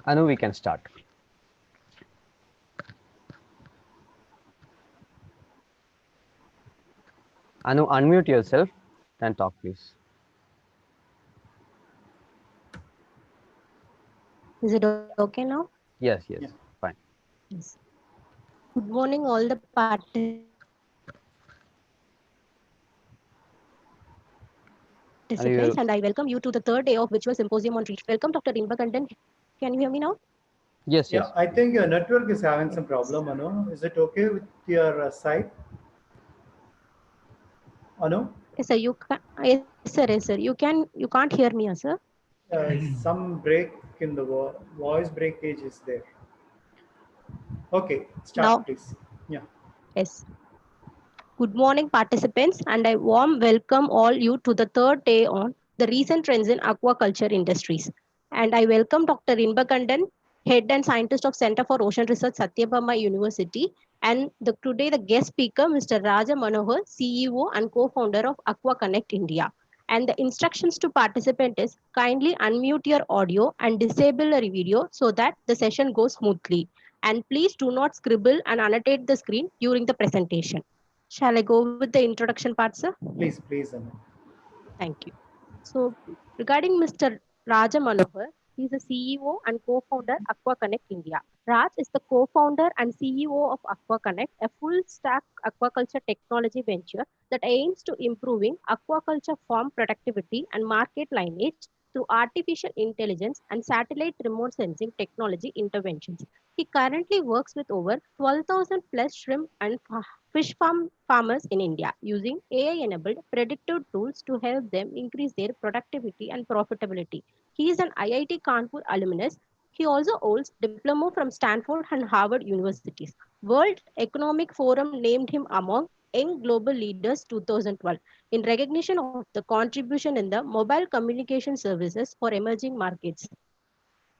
Anu, we can start. Anu, unmute yourself and talk, please. Is it okay now? Yes, yes, Yeah. fine. Yes. Good morning, all the participants, and And I you, welcome you to the third day of Virtual Symposium on Reach. Welcome, Dr. Inbakandan. Can you hear me now? yes, Yeah, yes. I think your network is having some problem, Anu. Is it okay with your side? Anu? Yes, sir. You can. Yes, sir. Yes, sir. You can't hear me, sir. Some break in the voice breakage is there. Okay, Now, start please. Yeah. yes. Good morning, participants, and I warm welcome all you to the third day on the recent trends in aquaculture industries. And I welcome Dr. Inbakandan, Head and Scientist of Center for Ocean Research, Satyabama University, and today the guest speaker, Mr. Raja Manohar, CEO and co-founder of Aqua Connect India. And the instructions to participant is kindly unmute your audio and disable your video so that the session goes smoothly. And please do not scribble and annotate the screen during the presentation. Shall I go with the introduction part, sir? Please, Anu. Thank you. So, regarding Mr. Raja Manohar, he is the CEO and co-founder Aqua Connect India. Raj is the co-founder and CEO of Aqua Connect, a full-stack aquaculture technology venture that aims to improving aquaculture farm productivity and market lineage through artificial intelligence and satellite remote sensing technology interventions. He currently works with over 12,000 plus shrimp and fish farmers in India using AI-enabled predictive tools to help them increase their productivity and profitability. He is an IIT Kanpur alumnus. He also holds diploma from Stanford and Harvard universities. World Economic Forum named him among Young Global Leaders 2012 in recognition of the contribution in the mobile communication services for emerging markets.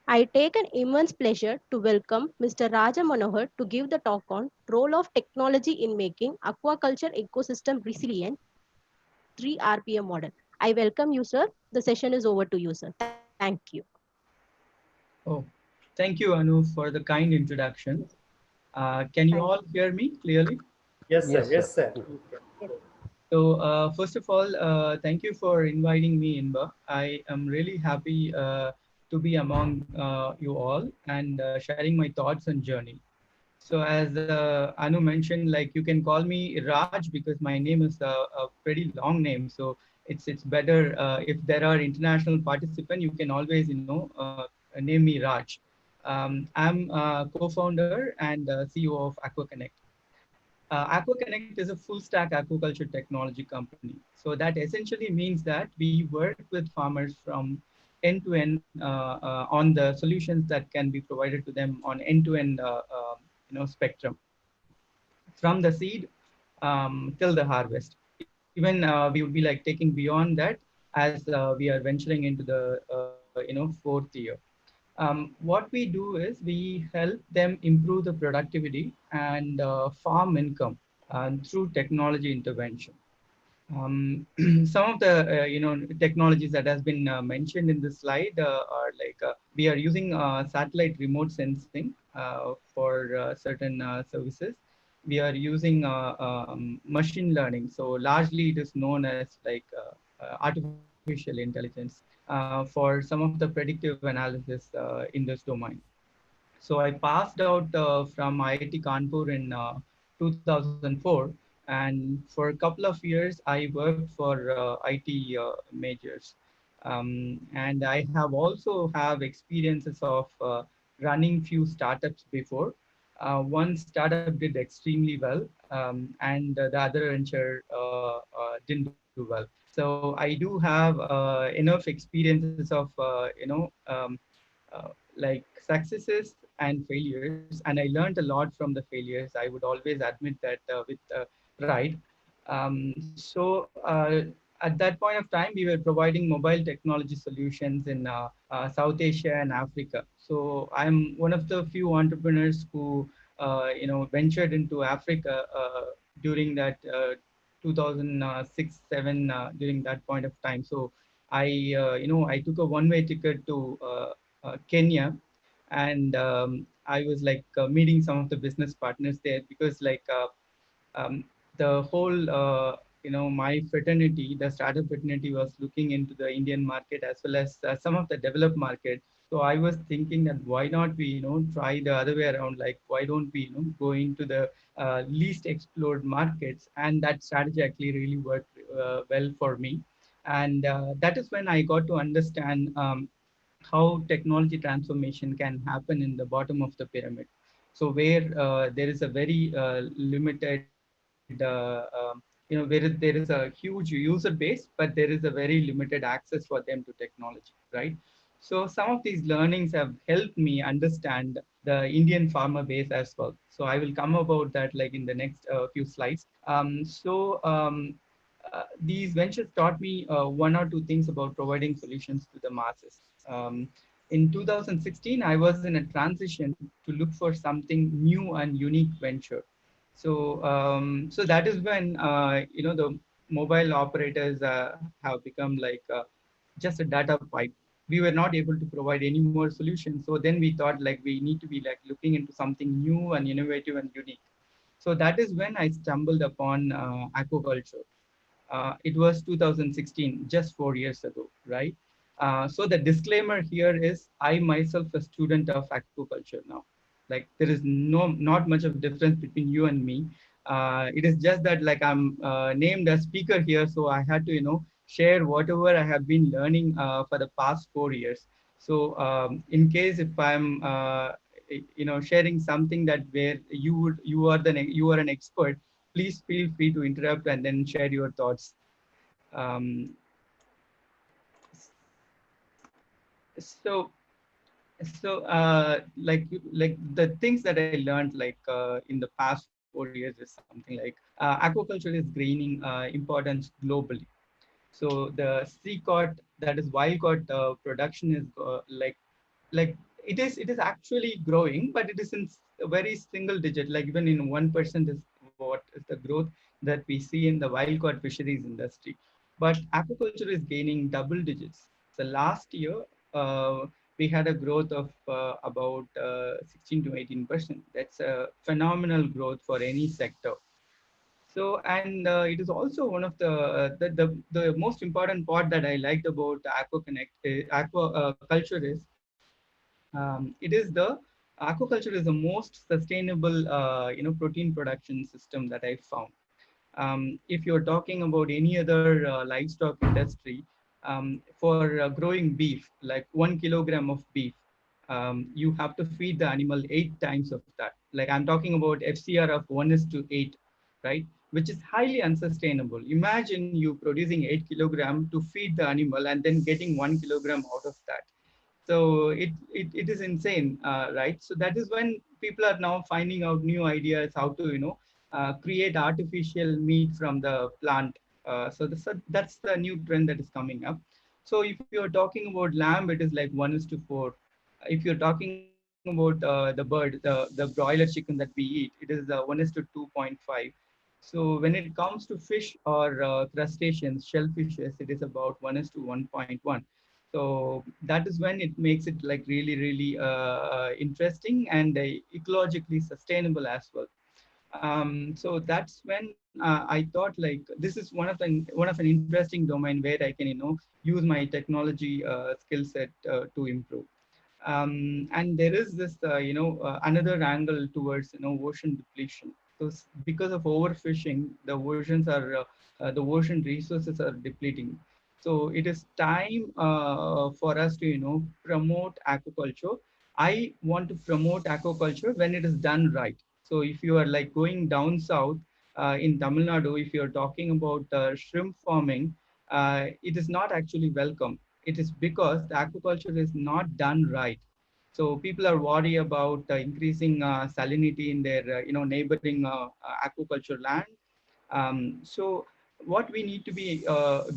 I take an immense pleasure to welcome Mr. Raja Manohar to give the talk on role of technology in making aquaculture ecosystem resilient, 3 RPM model. I welcome you, sir. The session is over to you, sir. Thank you. Oh, thank you, Anu, for the kind introduction. Can you Thank all hear me clearly? Yes, sir. Yes, sir. Yes, sir. Okay. you. So, first of all, thank you for inviting me, Inba. I am really happy to be among you all and sharing my thoughts and journey. So, as Anu mentioned, like you can call me Raj because my name is a pretty long name. So, it's better if there are international participants, you can always name me Raj. I'm co-founder and CEO of Aqua Connect. Aqua Connect is a full stack aquaculture technology company. So that essentially means that we work with farmers from end to end on the solutions that can be provided to them on end to end spectrum from the seed till the harvest. Even we would be like taking beyond that as we are venturing into the fourth year. What we do is we help them improve the productivity and farm income through technology intervention. Some of the technologies that has been mentioned in this slide are like we are using satellite remote sensing for certain services. We are using machine learning. So largely it is known as like artificial intelligence for some of the predictive analysis in this domain. So I passed out from IIT Kanpur in 2004, and for a couple of years I worked for IT majors, and I have also have experiences of running few startups before. One startup did extremely well, and the other venture didn't do well. So I do have enough experiences of like successes and failures, and I learned a lot from the failures. I would always admit that with Right. At that point of time, we were providing mobile technology solutions in South Asia and Africa. So I'm one of the few entrepreneurs who, ventured into Africa during that 2006, 7, during that point of time. So I took a one-way ticket to Kenya, and I was like meeting some of the business partners there because um, the whole my fraternity, the startup fraternity, was looking into the Indian market as well as some of the developed market. So I was thinking that why not we try the other way around, like why don't we go into the least explored markets, and that strategy actually really worked well for me. And that is when I got to understand how technology transformation can happen in the bottom of the pyramid. So where there is a very limited, where there is a huge user base, but there is a very limited access for them to technology, right? So some of these learnings have helped me understand the Indian farmer base as well. So I will come about that like in the next few slides. These ventures taught me one or two things about providing solutions to the masses. In 2016, I was in a transition to look for something new and unique venture. So that is when the mobile operators have become like just a data pipe. We were not able to provide any more solutions. So then we thought like we need to be like looking into something new and innovative and unique. So that is when I stumbled upon aquaculture. It was 2016, just 4 years ago, right? So the disclaimer here is I myself a student of aquaculture now. Like there is not much of difference between you and me. It is just that like I'm named as speaker here, so I had to share whatever I have been learning for the past 4 years. So in case if I'm sharing something that where you are an expert, please feel free to interrupt and then share your thoughts. Um, so like the things that I learned like in the past 4 years is something like aquaculture is gaining importance globally. So the sea cod, that is wild cod production is like it is actually growing, but it is in a very single digit, like even in 1% is what is the growth that we see in the wild caught fisheries industry. But aquaculture is gaining double digits. So last year we had a growth of about 16 to 18%. That's a phenomenal growth for any sector. So, and it is also one of the most important part that I liked about Aqua Connect, Aqua culture is it is the aquaculture is the most sustainable protein production system that I found. If you're talking about any other livestock industry, for growing beef, like 1 kilogram of beef, you have to feed the animal 8 times of that. Like I'm talking about FCR of 1:8, right? Which is highly unsustainable. Imagine you producing 8 kilogram to feed the animal and then getting 1 kilogram out of that. So it is insane, right? So that is when people are now finding out new ideas how to create artificial meat from the plant. That's the new trend that is coming up. So if you're talking about lamb, it is like 1:4. If you're talking about the bird, the broiler chicken that we eat, it is 1:2.5. So when it comes to fish or crustaceans, shellfishes, it is about 1:1.1. So that is when it makes it like really, really interesting and ecologically sustainable as well. So that's when I thought like this is one of an interesting domain where I can use my technology skill set to improve. And there is this another angle towards ocean depletion. So because of overfishing, the ocean resources are depleting. So it is time for us to promote aquaculture. I want to promote aquaculture when it is done right. So if you are like going down south in Tamil Nadu, if you're talking about shrimp farming, it is not actually welcome. It is because the aquaculture is not done right. So people are worried about increasing salinity in their neighboring aquaculture land. So what we need to be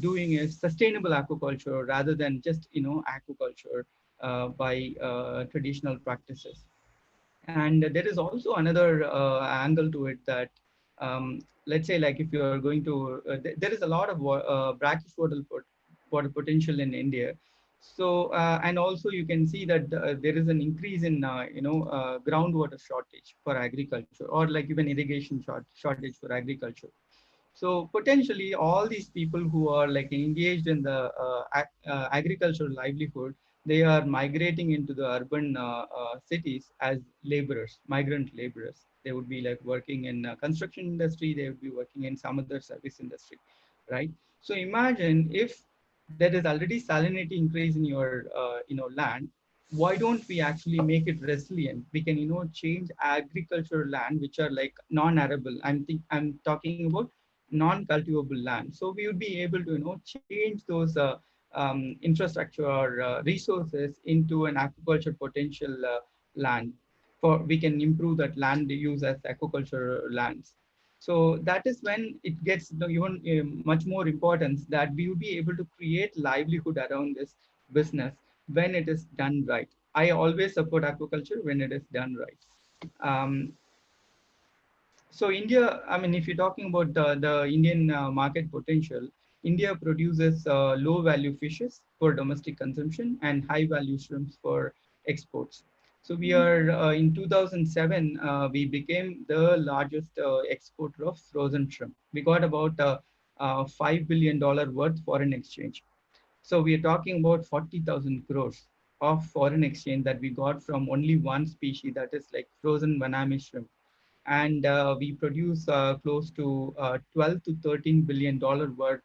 doing is sustainable aquaculture rather than just aquaculture by traditional practices. And there is also another angle to it that let's say like if you're going to there is a lot of brackish water potential in India. So and also you can see that there is an increase in groundwater shortage for agriculture, or like even irrigation shortage for agriculture. So potentially all these people who are like engaged in the agricultural livelihood, they are migrating into the urban cities as laborers, migrant laborers. They would be like working in construction industry, they would be working in some other service industry, right? So imagine if there is already salinity increase in your land, why don't we actually make it resilient? We can change agricultural land which are like non-arable. I'm talking about non-cultivable land. So we would be able to change those infrastructure or resources into an aquaculture potential land. For we can improve that land use as aquaculture lands. So that is when it gets even much more importance that we will be able to create livelihood around this business when it is done right. I always support aquaculture when it is done right. Um, so India, I mean, if you're talking about the Indian market potential, India produces low value fishes for domestic consumption and high value shrimps for exports. So we are in 2007, we became the largest exporter of frozen shrimp. We got about $5 billion worth foreign exchange. So we are talking about 40,000 crores of foreign exchange that we got from only one species, that is like frozen Vanami shrimp. And we produce close to 12 to 13 billion dollar worth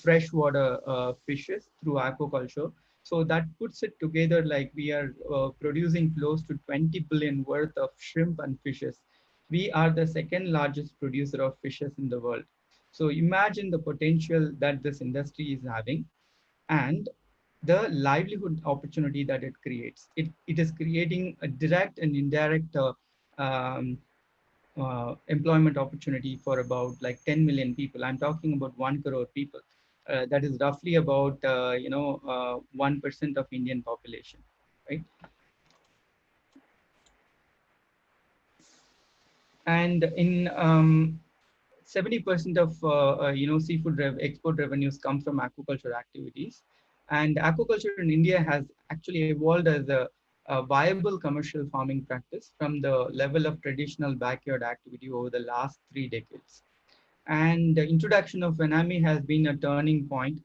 freshwater fishes through aquaculture. So that puts it together like we are producing close to 20 billion worth of shrimp and fishes. We are the second largest producer of fishes in the world. So imagine the potential that this industry is having, and the livelihood opportunity that it creates. It is creating a direct and indirect um, employment opportunity for about like 10 million people. I'm talking about 1 crore people. That is roughly about 1% of Indian population, right? And in 70% of seafood export revenues come from aquaculture activities, and aquaculture in India has actually evolved as a viable commercial farming practice from the level of traditional backyard activity over the last 3 decades. And the introduction of Vanami has been a turning point.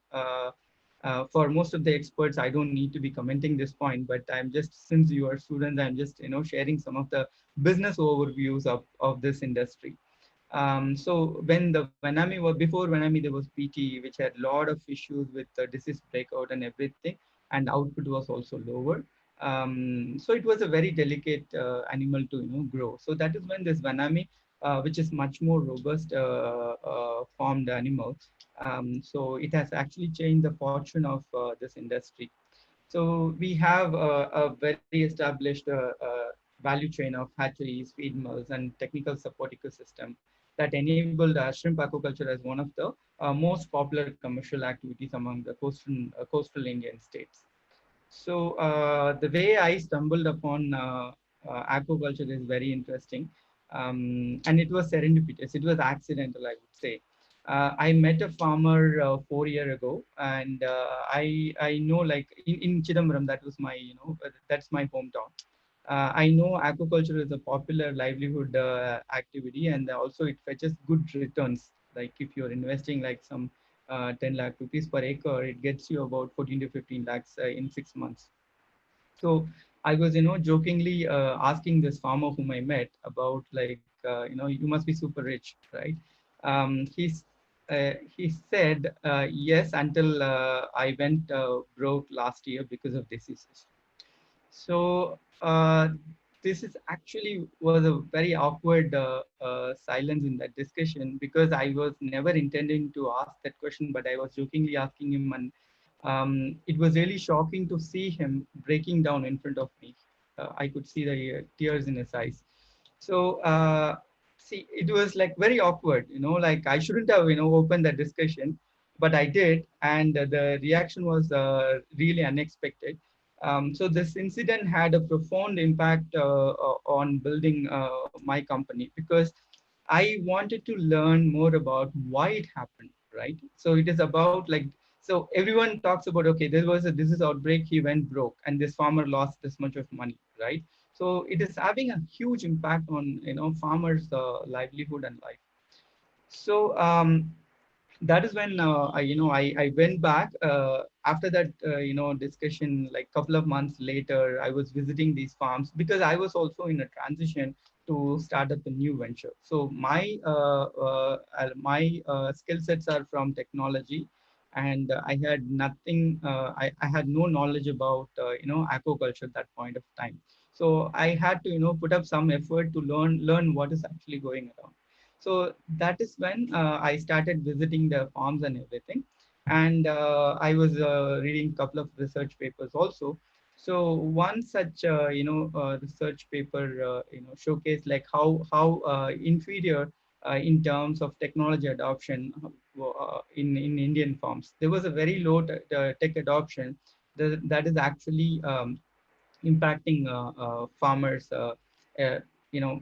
For most of the experts, I don't need to be commenting this point, but I'm just, since you are students, I'm just sharing some of the business overviews of this industry. So when the Vanami was, before Vanami, there was PT, which had a lot of issues with the disease breakout and everything, and output was also lower. So it was a very delicate animal to grow. So that is when this Vanami, which is much more robust formed animal. So it has actually changed the fortune of this industry. So we have a very established value chain of hatcheries, feed mills, and technical support ecosystem that enabled shrimp aquaculture as one of the most popular commercial activities among the coastal Indian states. So the way I stumbled upon aquaculture is very interesting, and it was serendipitous. It was accidental, I would say. I met a farmer 4 years ago, and I know like in Chidambaram, that was my that's my hometown. I know aquaculture is a popular livelihood activity, and also it fetches good returns. Like if you're investing like some 10 lakh rupees per acre, it gets you about 14 to 15 lakhs in 6 months. So I was, jokingly asking this farmer whom I met about like, you must be super rich, right? He said, yes, until I went broke last year because of diseases. So this is actually was a very awkward silence in that discussion, because I was never intending to ask that question, but I was jokingly asking him, and it was really shocking to see him breaking down in front of me. I could see the tears in his eyes. So see, it was like very awkward, like I shouldn't have, opened that discussion, but I did. And the reaction was really unexpected. So this incident had a profound impact on building my company, because I wanted to learn more about why it happened, right? So it is about like, so everyone talks about, okay, there was a disease outbreak, he went broke, and this farmer lost this much of money, right? So it is having a huge impact on, farmers' livelihood and life. So that is when I went back after that discussion. Like couple of months later, I was visiting these farms because I was also in a transition to start up a new venture. So my skill sets are from technology, and I had nothing. I had no knowledge about aquaculture at that point of time. So I had to put up some effort to learn what is actually going around. So that is when I started visiting the farms and everything. And I was reading a couple of research papers also. So one such, research paper, showcased like how inferior in terms of technology adoption in Indian farms. There was a very low tech adoption that is actually impacting farmers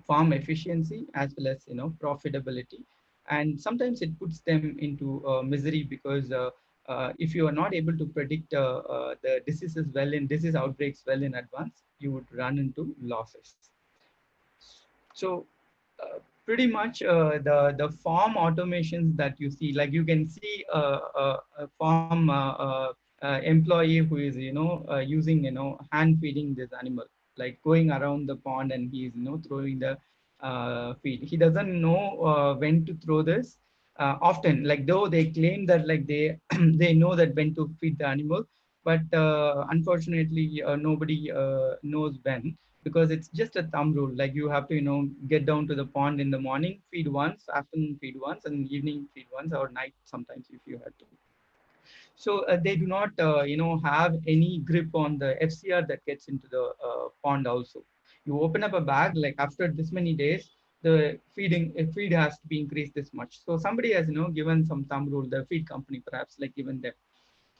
farm efficiency as well as profitability. And sometimes it puts them into misery, because if you are not able to predict the disease outbreaks well in advance, you would run into losses. So uh, pretty much the farm automations that you see, like you can see a farm employee who is using hand feeding this animal, like going around the pond, and he's throwing the feed. He doesn't know when to throw this. Often, like though they claim that like they they know that when to feed the animal, but unfortunately nobody knows when, because it's just a thumb rule. Like you have to get down to the pond in the morning, feed once, afternoon feed once, and evening feed once, or night sometimes if you had to. So they do not have any grip on the FCR that gets into the pond also. You open up a bag, like after this many days, the feed has to be increased this much. So somebody has given some thumb rule, the feed company perhaps like given them.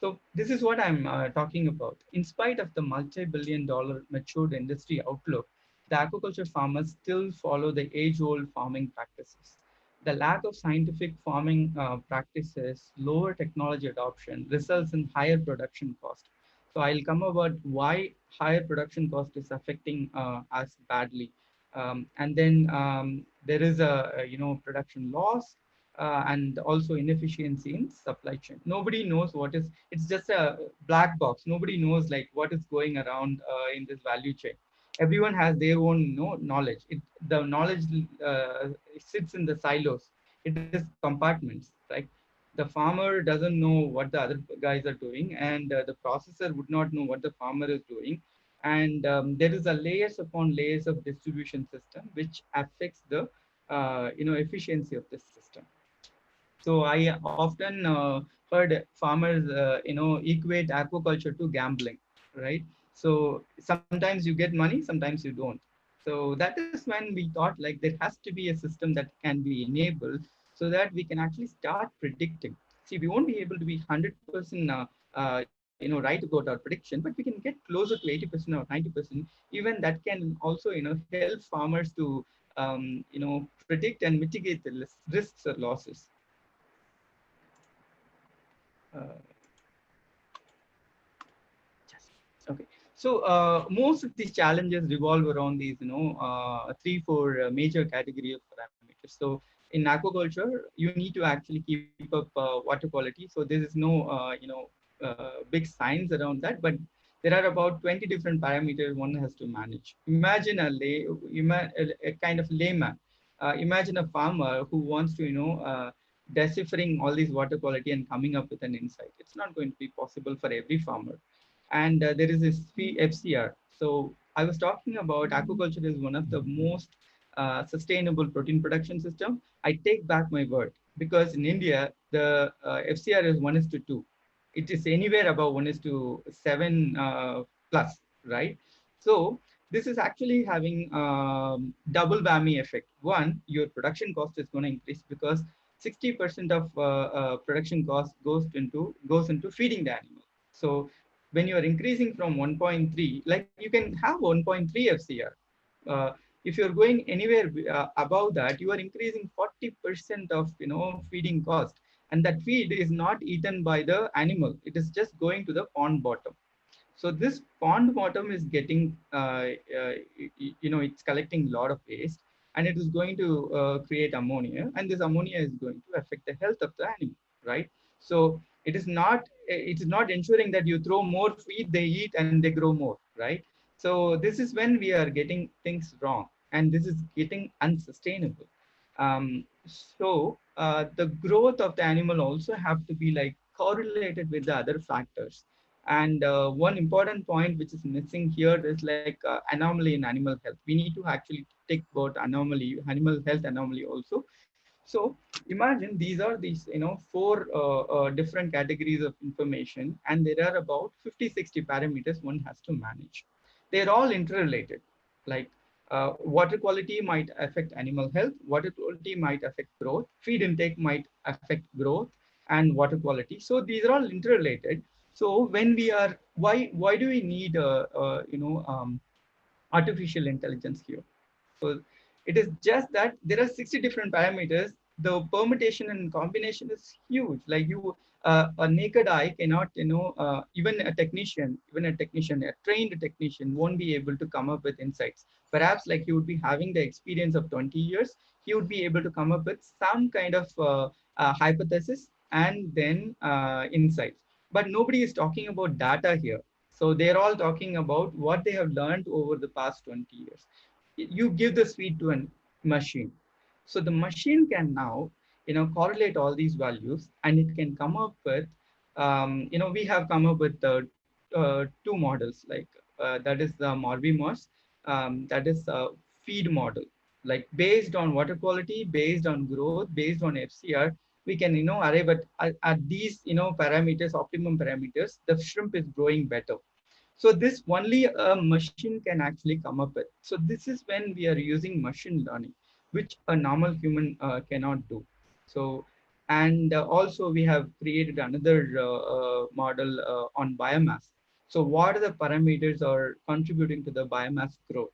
So this is what I'm talking about. In spite of the multi-billion-dollar matured industry outlook, the aquaculture farmers still follow the age-old farming practices. The lack of scientific farming practices, lower technology adoption results in higher production cost. So I'll come about why higher production cost is affecting us badly. And then there is a production loss, and also inefficiency in supply chain. Nobody knows what is, it's just a black box. Nobody knows like what is going around in this value chain. Everyone has their own knowledge. The knowledge sits in the silos. It is compartments, right? The farmer doesn't know what the other guys are doing, and the processor would not know what the farmer is doing. And there is a layers upon layers of distribution system which affects the efficiency of this system. So I often heard farmers, equate aquaculture to gambling, right? So sometimes you get money, sometimes you don't. So that is when we thought like there has to be a system that can be enabled so that we can actually start predicting. See, we won't be able to be 100% right about our prediction, but we can get closer to 80% or 90%. Even that can also help farmers to predict and mitigate the risks or losses. Uh, okay. So most of these challenges revolve around these, three, four major category of parameters. So in aquaculture, you need to actually keep up water quality. So there is no, big science around that, but there are about 20 different parameters one has to manage. Imagine a kind of layman. Imagine a farmer who wants to, deciphering all these water quality and coming up with an insight. It's not going to be possible for every farmer. And there is this FCR. So I was talking about aquaculture is one of the most sustainable protein production system. I take back my word, because in India, the FCR is 1:2. It is anywhere above 1:7 plus, right? So this is actually having double whammy effect. One, your production cost is going to increase because 60% of production cost goes into feeding the animal. So when you are increasing from 1.3, like you can have 1.3 FCR. Uh, if you're going anywhere above that, you are increasing 40% of feeding cost, and that feed is not eaten by the animal. It is just going to the pond bottom. So this pond bottom is getting, it's collecting a lot of waste, and it is going to create ammonia, and this ammonia is going to affect the health of the animal, right? So it is not ensuring that you throw more feed, they eat and they grow more, right? So this is when we are getting things wrong, and this is getting unsustainable. The growth of the animal also have to be like correlated with the other factors. And one important point which is missing here is like anomaly in animal health. We need to actually take about anomaly, animal health anomaly also. So imagine these are four different categories of information, and there are about 50, 60 parameters one has to manage. They're all interrelated. Like water quality might affect animal health, water quality might affect growth, feed intake might affect growth and water quality. So these are all interrelated. So when we are, why do we need artificial intelligence here? So it is just that there are 60 different parameters. The permutation and combination is huge. Like a naked eye cannot, even a technician, a trained technician won't be able to come up with insights. Perhaps like he would be having the experience of 20 years, he would be able to come up with some kind of hypothesis and then insights. But nobody is talking about data here. So they're all talking about what they have learned over the past 20 years. You give the feed to a machine, so the machine can now correlate all these values, and it can come up with we have come up with two models, like that is the Morbi-Moss, that is a feed model, like based on water quality, based on growth, based on FCR, we can arrive at these parameters, optimum parameters. The shrimp is growing better. So this only a machine can actually come up with. So this is when we are using machine learning, which a normal human cannot do. So, and also we have created another model on biomass. So what are the parameters are contributing to the biomass growth?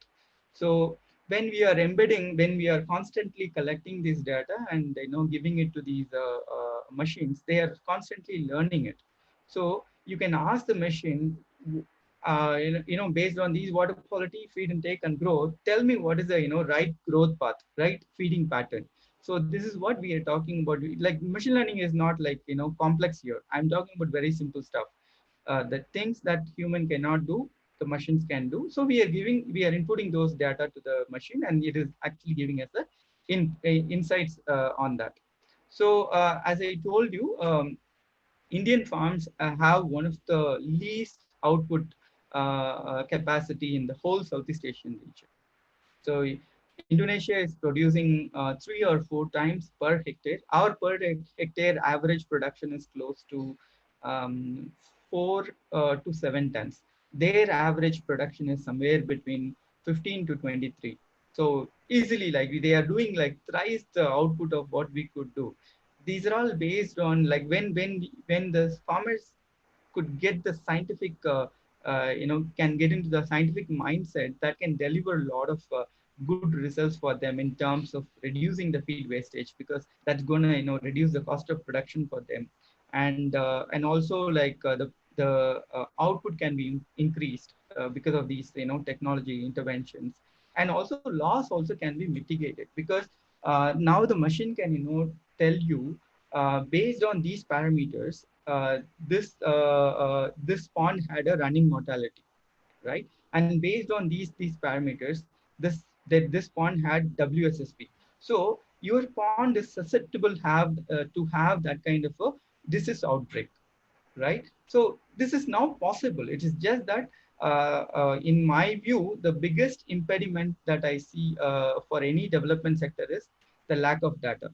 So when we are constantly collecting this data and giving it to these machines, they are constantly learning it. So you can ask the machine, based on these water quality, feed intake, and growth, tell me what is the right growth path, right feeding pattern. So this is what we are talking about. Like machine learning is not like complex here. I'm talking about very simple stuff. The things that human cannot do, the machines can do. So we are inputting those data to the machine, and it is actually giving us the insights on that. So as I told you, Indian farms have one of the least output capacity in the whole Southeast Asian region. So Indonesia is producing 3 or 4 times per hectare. Our per hectare average production is close to 4 to 7 tons. Their average production is somewhere between 15 to 23. So easily, like they are doing like thrice the output of what we could do. These are all based on like when the farmers could get the scientific can get into the scientific mindset that can deliver a lot of good results for them in terms of reducing the feed wastage, because that's going to reduce the cost of production for them. And also like the output can be increased because of these technology interventions. And also loss also can be mitigated, because now the machine can tell you based on these parameters, this pond had a running mortality, right? And based on these parameters, this pond had WSSP. So your pond is susceptible to have that kind of a disease outbreak, right? So this is now possible. It is just that in my view, the biggest impediment that I see for any development sector is the lack of data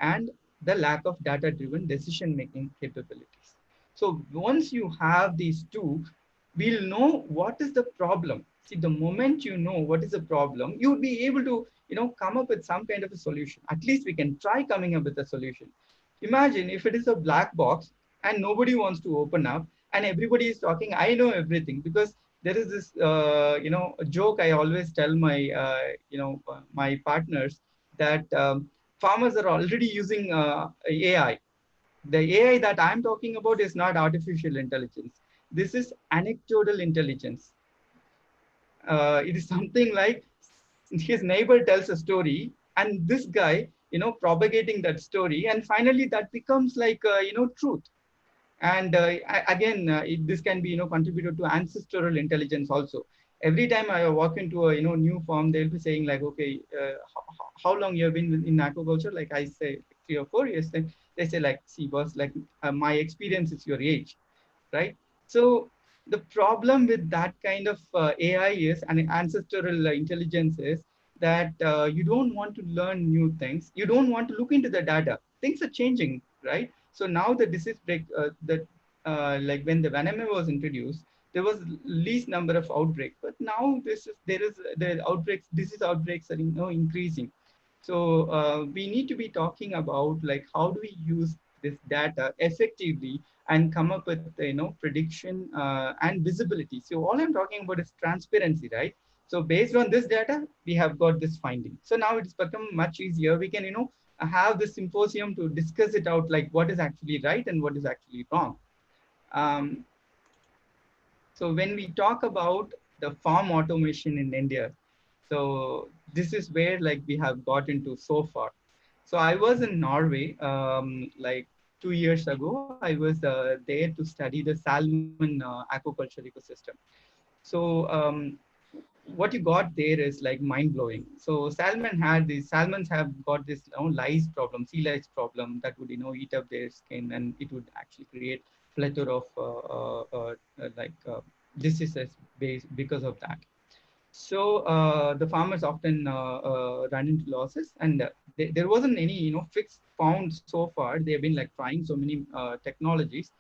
and the lack of data-driven decision-making capabilities. So once you have these two, we'll know what is the problem. See, the moment you know what is the problem, you would be able to, come up with some kind of a solution. At least we can try coming up with a solution. Imagine if it is a black box and nobody wants to open up, and everybody is talking, I know everything. Because there is this, a joke I always tell my, my partners, that farmers are already using AI. The AI that I'm talking about is not artificial intelligence. This is anecdotal intelligence. It is something like his neighbor tells a story, and this guy, propagating that story, and finally that becomes like, truth. And again, this can be, contributed to ancestral intelligence also. Every time I walk into a, new farm, they'll be saying like, okay, how long you have been in aquaculture? Like I say 3 or 4 years. Then they say like, see boss, like my experience is your age, right? So the problem with that kind of AI is, and ancestral intelligence is, that you don't want to learn new things. You don't want to look into the data. Things are changing, right? So now the disease break, like when the venom was introduced, there was least number of outbreaks, but now there is the outbreaks, disease outbreaks are, increasing. So we need to be talking about like how do we use this data effectively and come up with, prediction and visibility. So all I'm talking about is transparency, right? So based on this data, we have got this finding. So now it's become much easier. We can, have this symposium to discuss it out, like what is actually right and what is actually wrong. Um, so when we talk about the farm automation in India, so this is where like we have got into so far. So I was in Norway like 2 years ago. I was there to study the salmon aquaculture ecosystem. So what you got there is like mind blowing. So salmons have got this, lice problem, sea lice problem that would, eat up their skin, and it would actually create plethora of diseases because of that. So the farmers often run into losses, and there wasn't any, fix found so far. They have been like trying so many technologies.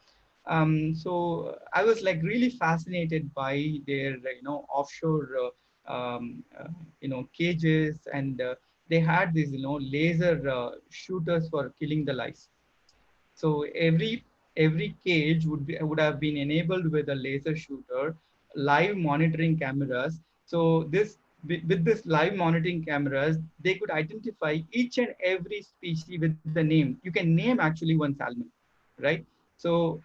So I was like really fascinated by their, offshore, cages, and they had these, laser shooters for killing the lice. So every cage would have been enabled with a laser shooter, live monitoring cameras. So with this live monitoring cameras, they could identify each and every species with the name. You can name actually one salmon, right? So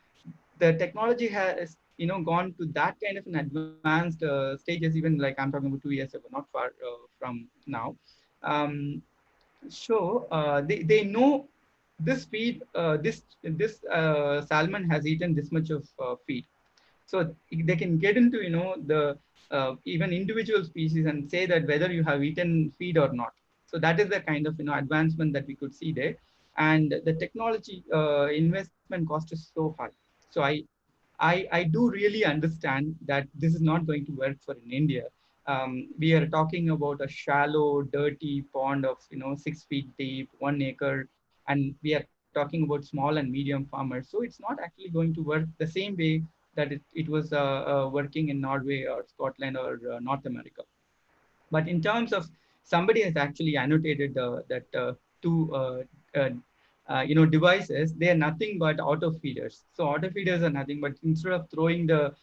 the technology has, gone to that kind of an advanced stages. Even like I'm talking about 2 years ago, not far from now. Um, so they know this feed, this salmon has eaten this much of feed. So they can get into, the even individual species and say that whether you have eaten feed or not. So that is the kind of, advancement that we could see there. And the technology investment cost is so high. So I do really understand that this is not going to work for in India. We are talking about a shallow, dirty pond of, 6 feet deep, 1 acre, and we are talking about small and medium farmers. So it's not actually going to work the same way that it was working in Norway or Scotland or North America. But in terms of, somebody has actually annotated that two devices, they are nothing but auto feeders. So auto feeders are nothing but, instead of throwing the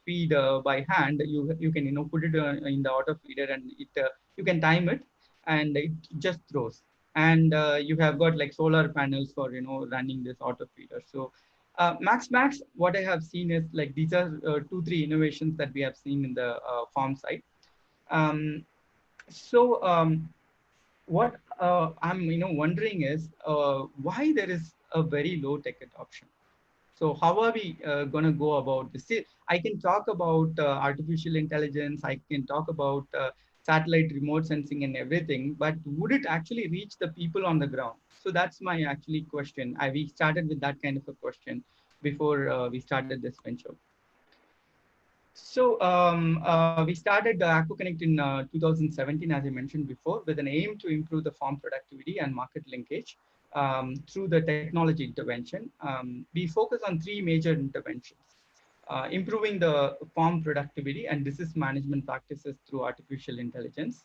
feed by hand, you can, put it in the auto feeder, and it you can time it, and it just throws. And you have got like solar panels for, running this auto feeder. So max, what I have seen is like these are 2 3 innovations that we have seen in the farm side. um, so what I'm, wondering is why there is a very low tech adoption. So how are we going to go about this? See, I can talk about artificial intelligence. I can talk about satellite remote sensing and everything, but would it actually reach the people on the ground? So that's my actually question. We started with that kind of a question before we started this venture. So we started AquaConnect in 2017, as I mentioned before, with an aim to improve the farm productivity and market linkage through the technology intervention. We focus on 3 major interventions. improving the farm productivity and disease management practices through artificial intelligence.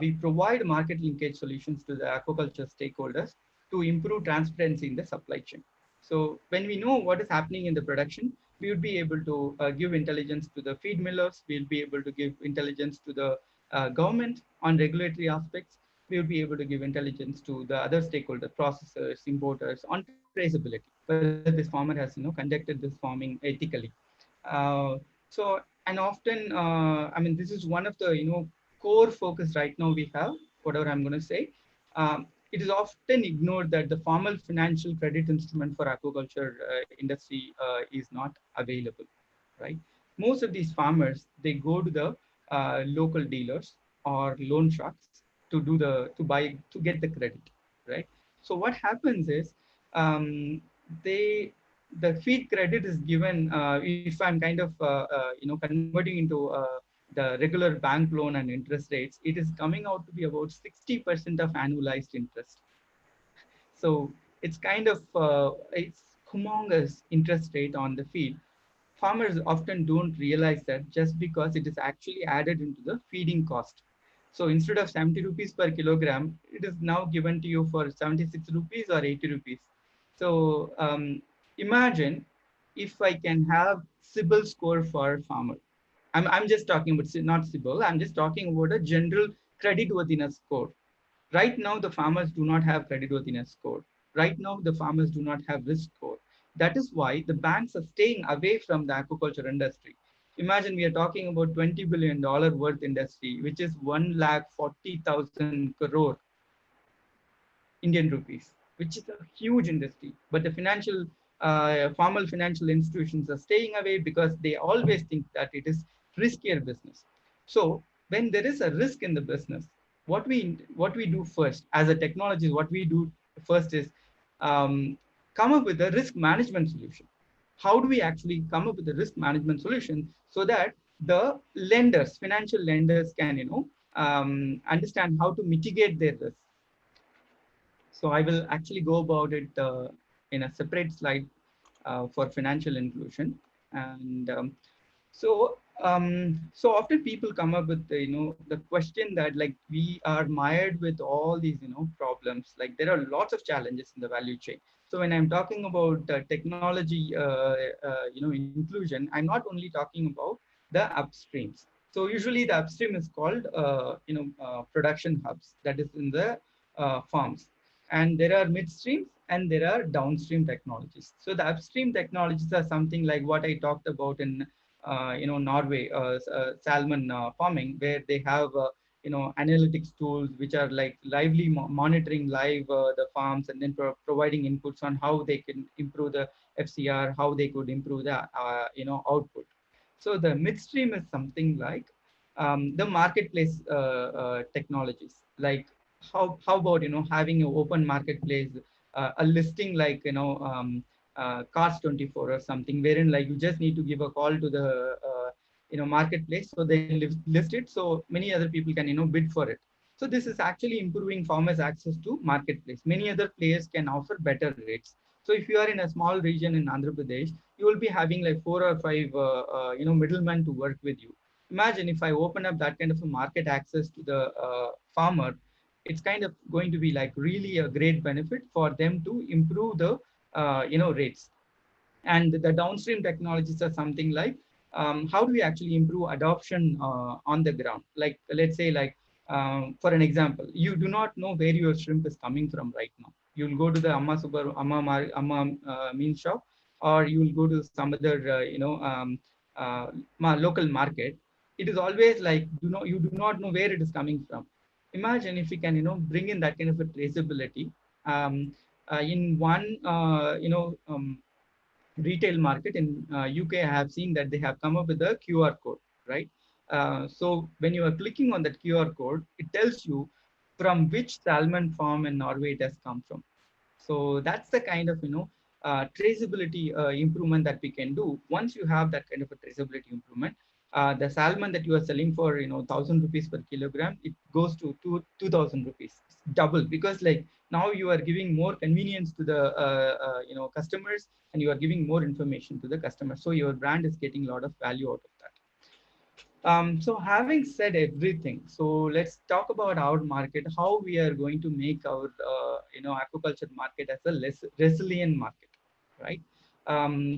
We provide market linkage solutions to the aquaculture stakeholders to improve transparency in the supply chain. So when we know what is happening in the production, we would be able to give intelligence to the feed millers. We'll be able to give intelligence to the government on regulatory aspects. We will be able to give intelligence to the other stakeholders, processors, importers on traceability, whether this farmer has conducted this farming ethically. Uh, so and often, I mean, this is one of the core focus right now we have. Whatever I'm going to say, it is often ignored that the formal financial credit instrument for aquaculture industry is not available, right? Most of these farmers, they go to the local dealers or loan sharks to do to get the credit, right? So what happens is, they the feed credit is given, if I'm kind of converting into the regular bank loan and interest rates, it is coming out to be about 60% of annualized interest. So it's kind of it's humongous interest rate on the feed. Farmers often don't realize that just because it is actually added into the feeding cost. So instead of 70 rupees per kilogram, it is now given to you for 76 rupees or 80 rupees. So imagine if I can have CIBIL score for farmer. I'm just talking about not CIBIL, I'm just talking about a general creditworthiness score. Right now, the farmers do not have creditworthiness score. Right now, the farmers do not have risk score. That is why the banks are staying away from the aquaculture industry. Imagine we are talking about $20 billion worth industry, which is 1,40,000 crore Indian rupees, which is a huge industry. But the formal financial institutions are staying away because they always think that it is riskier business. So when there is a risk in the business, what we do first as a technology, what we do first is come up with a risk management solution. How do we actually come up with a risk management solution so that the lenders, financial lenders, can understand how to mitigate their risk? So I will actually go about it in a separate slide for financial inclusion. And so often people come up with the question that, like, we are mired with all these problems. Like, there are lots of challenges in the value chain. So when I'm talking about technology inclusion, I'm not only talking about the upstreams. So usually the upstream is called production hubs, that is in the farms, and there are midstreams and there are downstream technologies. So the upstream technologies are something like what I talked about in Norway, salmon farming, where they have analytics tools which are like lively monitoring live the farms, and then providing inputs on how they can improve the FCR, how they could improve the output. So the midstream is something like the marketplace technologies. Like, how about having an open marketplace, a listing like Cars 24 or something, wherein like you just need to give a call to the marketplace, so they list it, so many other people can bid for it. So this is actually improving farmers' access to marketplace. Many other players can offer better rates. So if you are in a small region in Andhra Pradesh, you will be having like 4 or 5 middlemen to work with you. Imagine if I open up that kind of a market access to the farmer, it's kind of going to be like really a great benefit for them to improve the rates. And the downstream technologies are something like how do we actually improve adoption on the ground? Like, let's say, like, for an example, you do not know where your shrimp is coming from right now. You'll go to the Amma mean shop, or you will go to some other local market. It is always like, you do not know where it is coming from. Imagine if we can bring in that kind of a traceability in one retail market in UK. I have seen that they have come up with a QR code, right? So when you are clicking on that QR code, it tells you from which salmon farm in Norway it has come from. So that's the kind of traceability improvement that we can do. Once you have that kind of a traceability improvement, The salmon that you are selling for 1,000 rupees per kilogram, it goes to 2,000 rupees. It's double, because like now you are giving more convenience to the customers, and you are giving more information to the customer. So your brand is getting a lot of value out of that. So having said everything, so let's talk about our market, how we are going to make our aquaculture market as a less resilient market, right?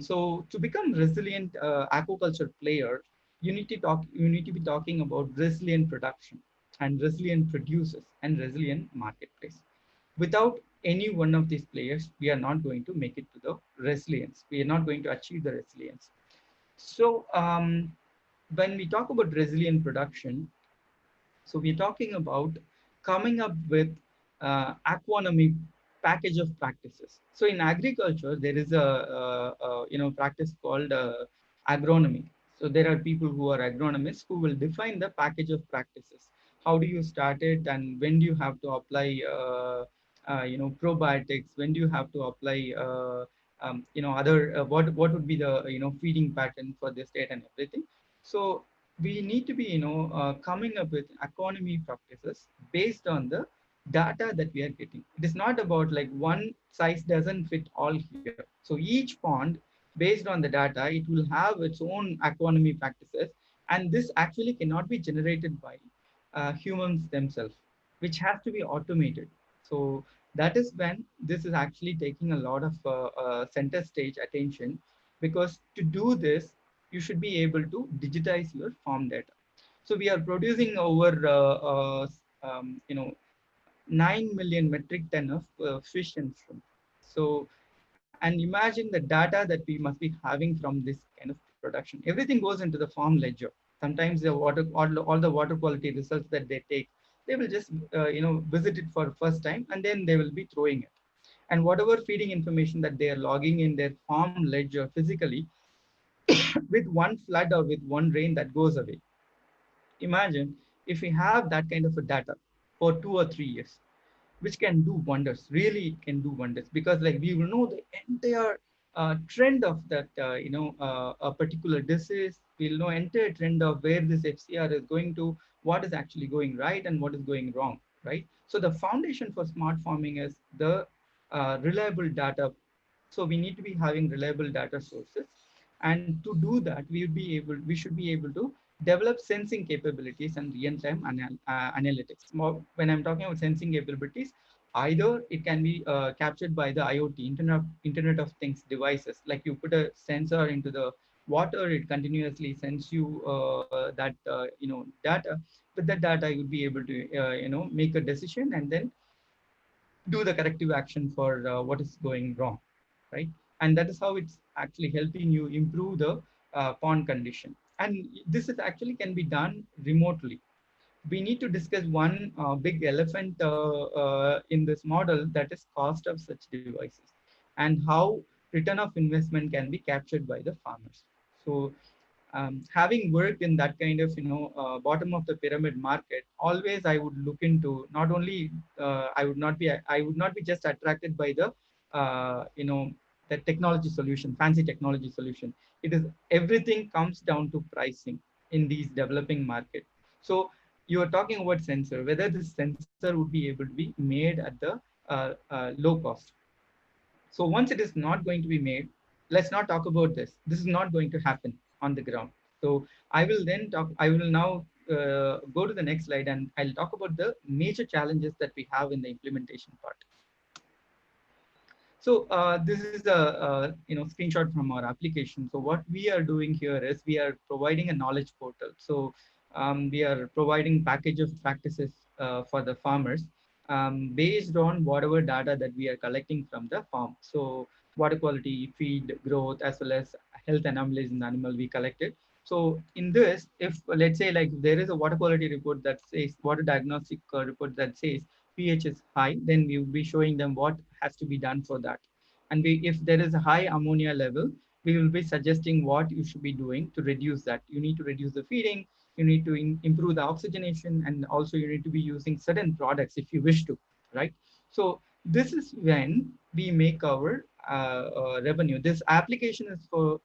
So to become resilient aquaculture player, you need to be talking about resilient production and resilient producers and resilient marketplace. Without any one of these players, we are not going to make it to the resilience. We are not going to achieve the resilience. So when we talk about resilient production, so we're talking about coming up with aquonomy package of practices. So in agriculture, there is a practice called agronomy. So there are people who are agronomists who will define the package of practices. How do you start it, and when do you have to apply probiotics? When do you have to apply other what would be the feeding pattern for this state and everything. So we need to be coming up with economy practices based on the data that we are getting. It is not about like one size doesn't fit all here. So each pond, based on the data, it will have its own economy practices, and this actually cannot be generated by humans themselves, which has to be automated. So that is when this is actually taking a lot of center stage attention, because to do this, you should be able to digitize your farm data. So we are producing over, 9 million metric ton of fish and shrimp. So, and imagine the data that we must be having from this kind of production. Everything goes into the farm ledger. Sometimes the all the water quality results that they take, they will just, visit it for first time, and then they will be throwing it. And whatever feeding information that they are logging in their farm ledger physically, with one flood or with one rain, that goes away. Imagine if we have that kind of a data for 2 or 3 years, which can do wonders. Really, it can do wonders, because like we will know the entire trend of that, a particular disease. We'll know entire trend of where this FCR is going to, what is actually going right and what is going wrong, right? So the foundation for smart farming is the reliable data. So we need to be having reliable data sources, and to do that, we should be able to develop sensing capabilities and real-time analytics. When I'm talking about sensing capabilities, either it can be captured by the IoT, Internet of Things devices. Like you put a sensor into the water, it continuously sends you that data. With that data, you'll be able to make a decision, and then do the corrective action for what is going wrong, right? And that is how it's actually helping you improve the pond condition. And this is actually can be done remotely. We need to discuss one big elephant in this model, that is cost of such devices, and how return of investment can be captured by the farmers. So having worked in that kind of bottom of the pyramid market, always I would look into, not only I would not be just attracted by the the technology solution, fancy technology solution. It is, everything comes down to pricing in these developing market. So you are talking about sensor, whether this sensor would be able to be made at the low cost. So once it is not going to be made, let's not talk about this. This is not going to happen on the ground. So I will now go to the next slide, and I'll talk about the major challenges that we have in the implementation part. So this is a, screenshot from our application. So what we are doing here is we are providing a knowledge portal. So we are providing package of practices for the farmers based on whatever data that we are collecting from the farm. So water quality, feed growth, as well as health anomalies in the animal we collected. So in this, if let's say like there is a water quality report that says, water diagnostic report that says pH is high, then we will be showing them what has to be done for that. And if there is a high ammonia level, we will be suggesting what you should be doing to reduce that. You need to reduce the feeding, you need to improve the oxygenation, and also you need to be using certain products if you wish to, right? So this is when we make our revenue. This application is for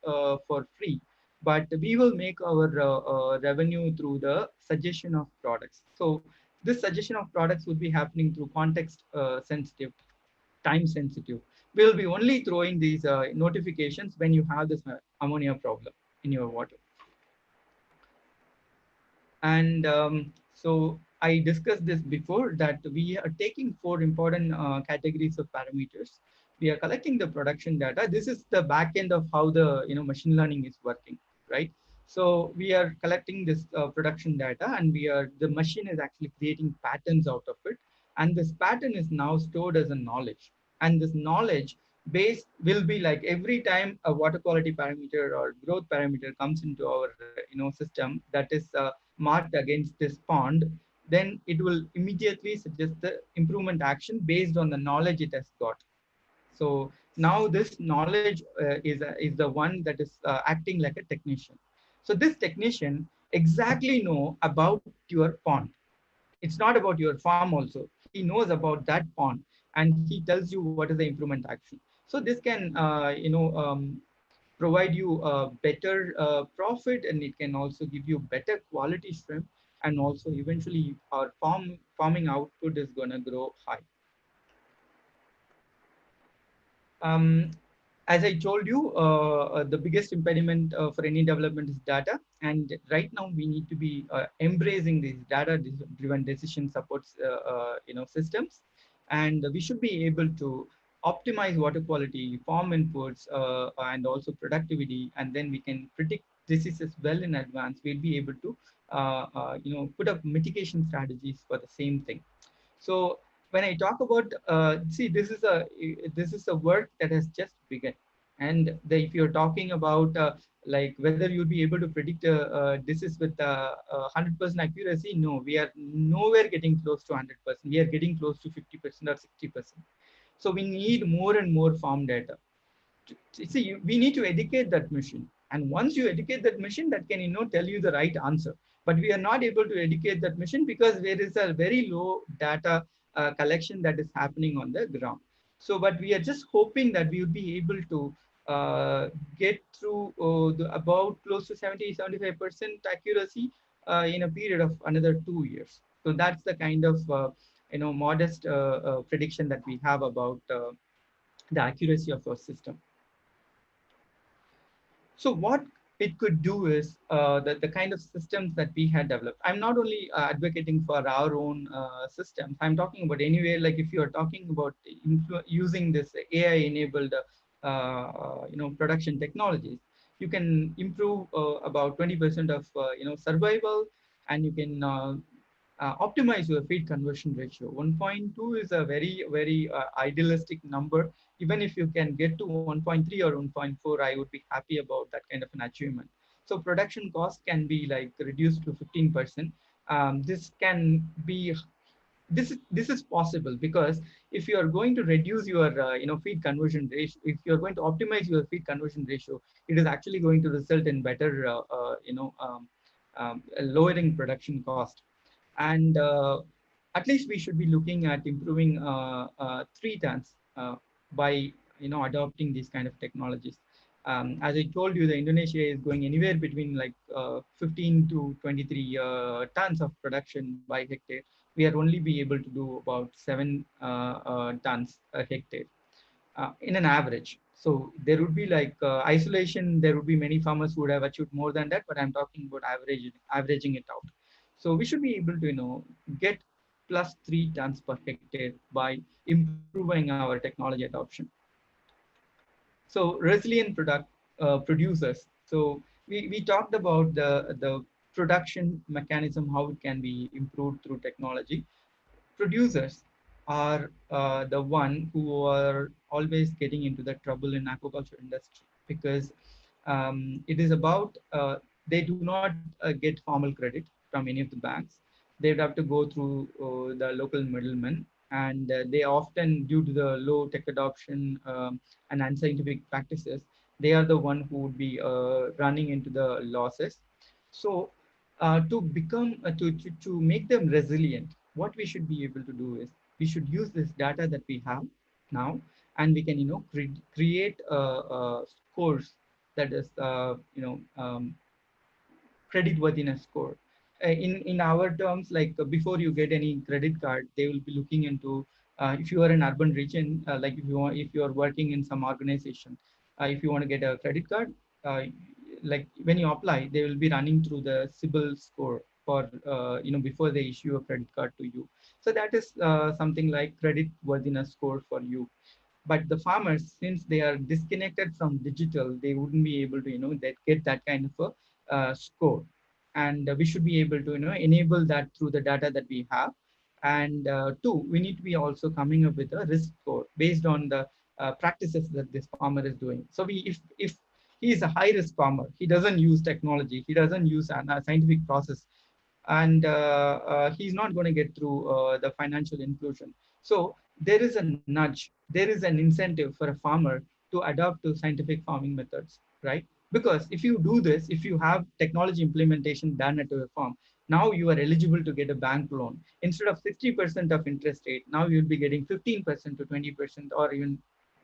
free. but we will make our revenue through the suggestion of products. So this suggestion of products would be happening through context sensitive, time sensitive. We'll be only throwing these notifications when you have this ammonia problem in your water. And so I discussed this before, that we are taking four important categories of parameters. We are collecting the production data. This is the back end of how the machine learning is working, right? So we are collecting this production data, and the machine is actually creating patterns out of it. And this pattern is now stored as a knowledge. And this knowledge base will be like every time a water quality parameter or growth parameter comes into our system that is marked against this pond, then it will immediately suggest the improvement action based on the knowledge it has got. So now this knowledge is the one that is acting like a technician. So this technician exactly know about your pond. It's not about your farm also. He knows about that pond, and he tells you what is the improvement action. So this can provide you a better profit, and it can also give you better quality shrimp, and also eventually our farming output is going to grow high. um, as I told you, the biggest impediment for any development is data. And right now we need to be embracing these data-driven decision supports, systems. And we should be able to optimize water quality, farm inputs, and also productivity. And then we can predict diseases well in advance. We'll be able to, put up mitigation strategies for the same thing. So when I talk about, see, this is a work that has just begun. And if you're talking about like whether you'll be able to predict disease with 100% accuracy, no, we are nowhere getting close to 100%. We are getting close to 50% or 60%. So we need more and more farm data. See, we need to educate that machine, and once you educate that machine, that can tell you the right answer. But we are not able to educate that machine because there is a very low data collection that is happening on the ground. So but we are just hoping that we will be able to get through about close to 70-75% accuracy in a period of another 2 years. So that's the kind of modest prediction that we have about the accuracy of our system. So what it could do is the kind of systems that we had developed. I'm not only advocating for our own systems. I'm talking about anywhere, like if you are talking about using this AI-enabled, production technologies, you can improve about 20% of, survival, and you can optimize your feed conversion ratio. 1.2 is a very, very idealistic number. Even if you can get to 1.3 or 1.4, I would be happy about that kind of an achievement. So production cost can be like reduced to 15%. This can be, this is possible because if you are going to reduce your feed conversion ratio, if you're going to optimize your feed conversion ratio, it is actually going to result in better lowering production cost. And at least we should be looking at improving 3 tons by adopting these kind of technologies. As I told you, the Indonesia is going anywhere between like 15 to 23 tons of production by hectare. We are only be able to do about 7 tons a hectare in an average. So there would be like isolation. There would be many farmers who would have achieved more than that, but I'm talking about averaging it out. So we should be able to get plus 3 tons per hectare by improving our technology adoption. So resilient producers. So we talked about the production mechanism, how it can be improved through technology. Producers are the one who are always getting into the trouble in aquaculture industry because it is about they do not get formal credit from any of the banks. They would have to go through the local middlemen, and they often, due to the low tech adoption and unscientific practices, they are the one who would be running into the losses. So to become to make them resilient, what we should be able to do is we should use this data that we have now, and we can create scores that is credit worthiness score. In our terms, like before you get any credit card, they will be looking into if you are in urban region, like if you are working in some organization, if you want to get a credit card, uh, like when you apply, they will be running through the CIBIL score for before they issue a credit card to you. So that is something like credit worthiness score for you. But the farmers, since they are disconnected from digital, they wouldn't be able to get that kind of a score. And we should be able to enable that through the data that we have. And two, we need to be also coming up with a risk score based on the practices that this farmer is doing. So if he is a high risk farmer, he doesn't use technology, he doesn't use a scientific process, and he's not going to get through the financial inclusion. So there is a nudge, there is an incentive for a farmer to adopt to scientific farming methods, right? Because if you do this, if you have technology implementation done at your farm, now you are eligible to get a bank loan. Instead of 60% of interest rate, now you'll be getting 15% to 20%, or even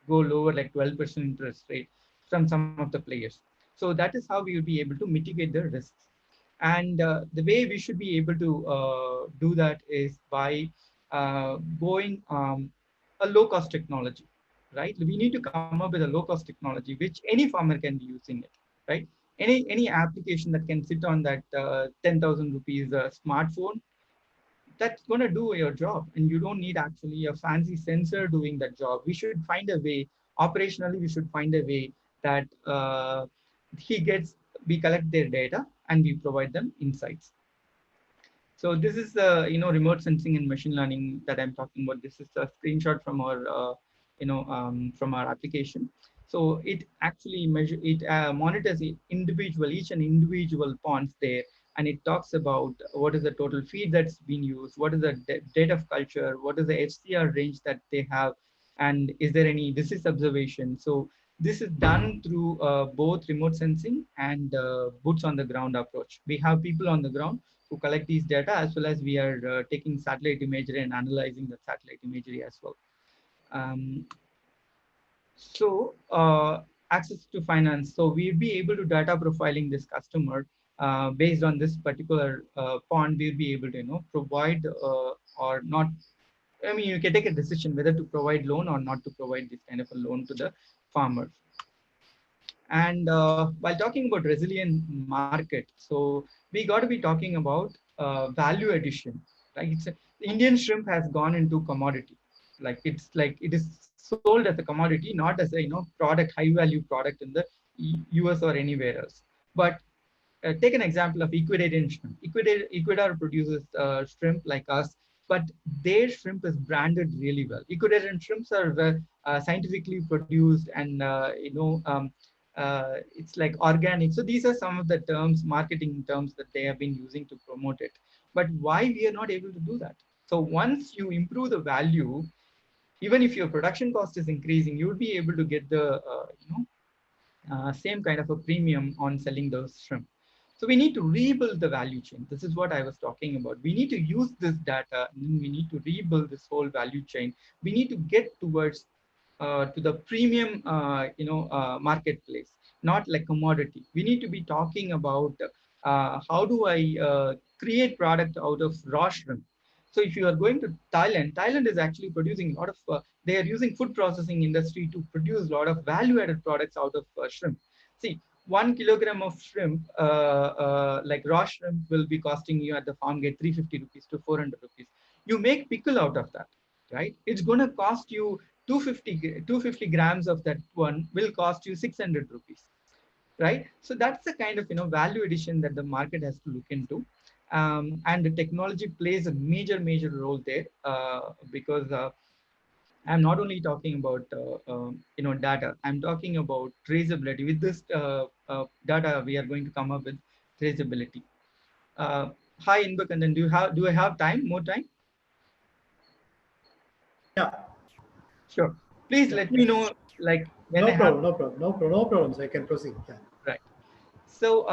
go lower like 12% interest rate from some of the players. So that is how we will be able to mitigate the risks. And the way we should be able to do that is by going a low cost technology, right? We need to come up with a low cost technology which any farmer can be using it, right? Any application that can sit on that 10,000 rupees smartphone, that's going to do your job, and you don't need actually a fancy sensor doing that job. We should find a way, operationally we should find a way that he gets we collect their data and we provide them insights. So this is remote sensing and machine learning that I'm talking about. This is a screenshot from our from our application. So it actually monitors each and individual ponds there, and it talks about what is the total feed that's been used, what is the date of culture, what is the HCR range that they have, and is there any disease observation. So this is done through both remote sensing and boots on the ground approach. We have people on the ground who collect these data, as well as we are taking satellite imagery and analyzing the satellite imagery as well. Um, so access to finance. So we'll be able to data profiling this customer based on this particular pond. We'll be able to provide or not. I mean, you can take a decision whether to provide loan or not to provide this kind of a loan to the farmers. And while talking about resilient market, so we got to be talking about value addition. Like the Indian shrimp has gone into commodity. Like it is sold as a commodity, not as a product, high value product in the US or anywhere else. But take an example of Ecuadorian shrimp. Ecuador produces shrimp like us, but their shrimp is branded really well. Ecuadorian shrimps are scientifically produced, and it's like organic. So these are some of the terms, marketing terms that they have been using to promote it. But why we are not able to do that? So once you improve the value, even if your production cost is increasing, you will be able to get the same kind of a premium on selling those shrimp. So we need to rebuild the value chain. This is what I was talking about. We need to use this data, and we need to rebuild this whole value chain. We need to get towards to the premium, marketplace, not like commodity. We need to be talking about how do I create product out of raw shrimp. So if you are going to Thailand, Thailand is actually producing a lot of, they are using food processing industry to produce a lot of value-added products out of shrimp. See, 1 kilogram of shrimp, like raw shrimp, will be costing you at the farm gate 350 rupees to 400 rupees. You make pickle out of that, right? It's going to cost you 250 grams of that one will cost you 600 rupees, right? So that's the kind of value addition that the market has to look into. And the technology plays a major role there, because I'm not only talking about data. I'm talking about traceability. With this data, we are going to come up with traceability. Hi, Inbakandan, do I have time? More time? Yeah. Sure. Please let me know, like when No I problem, have. no problems. I can proceed. Yeah. Right. So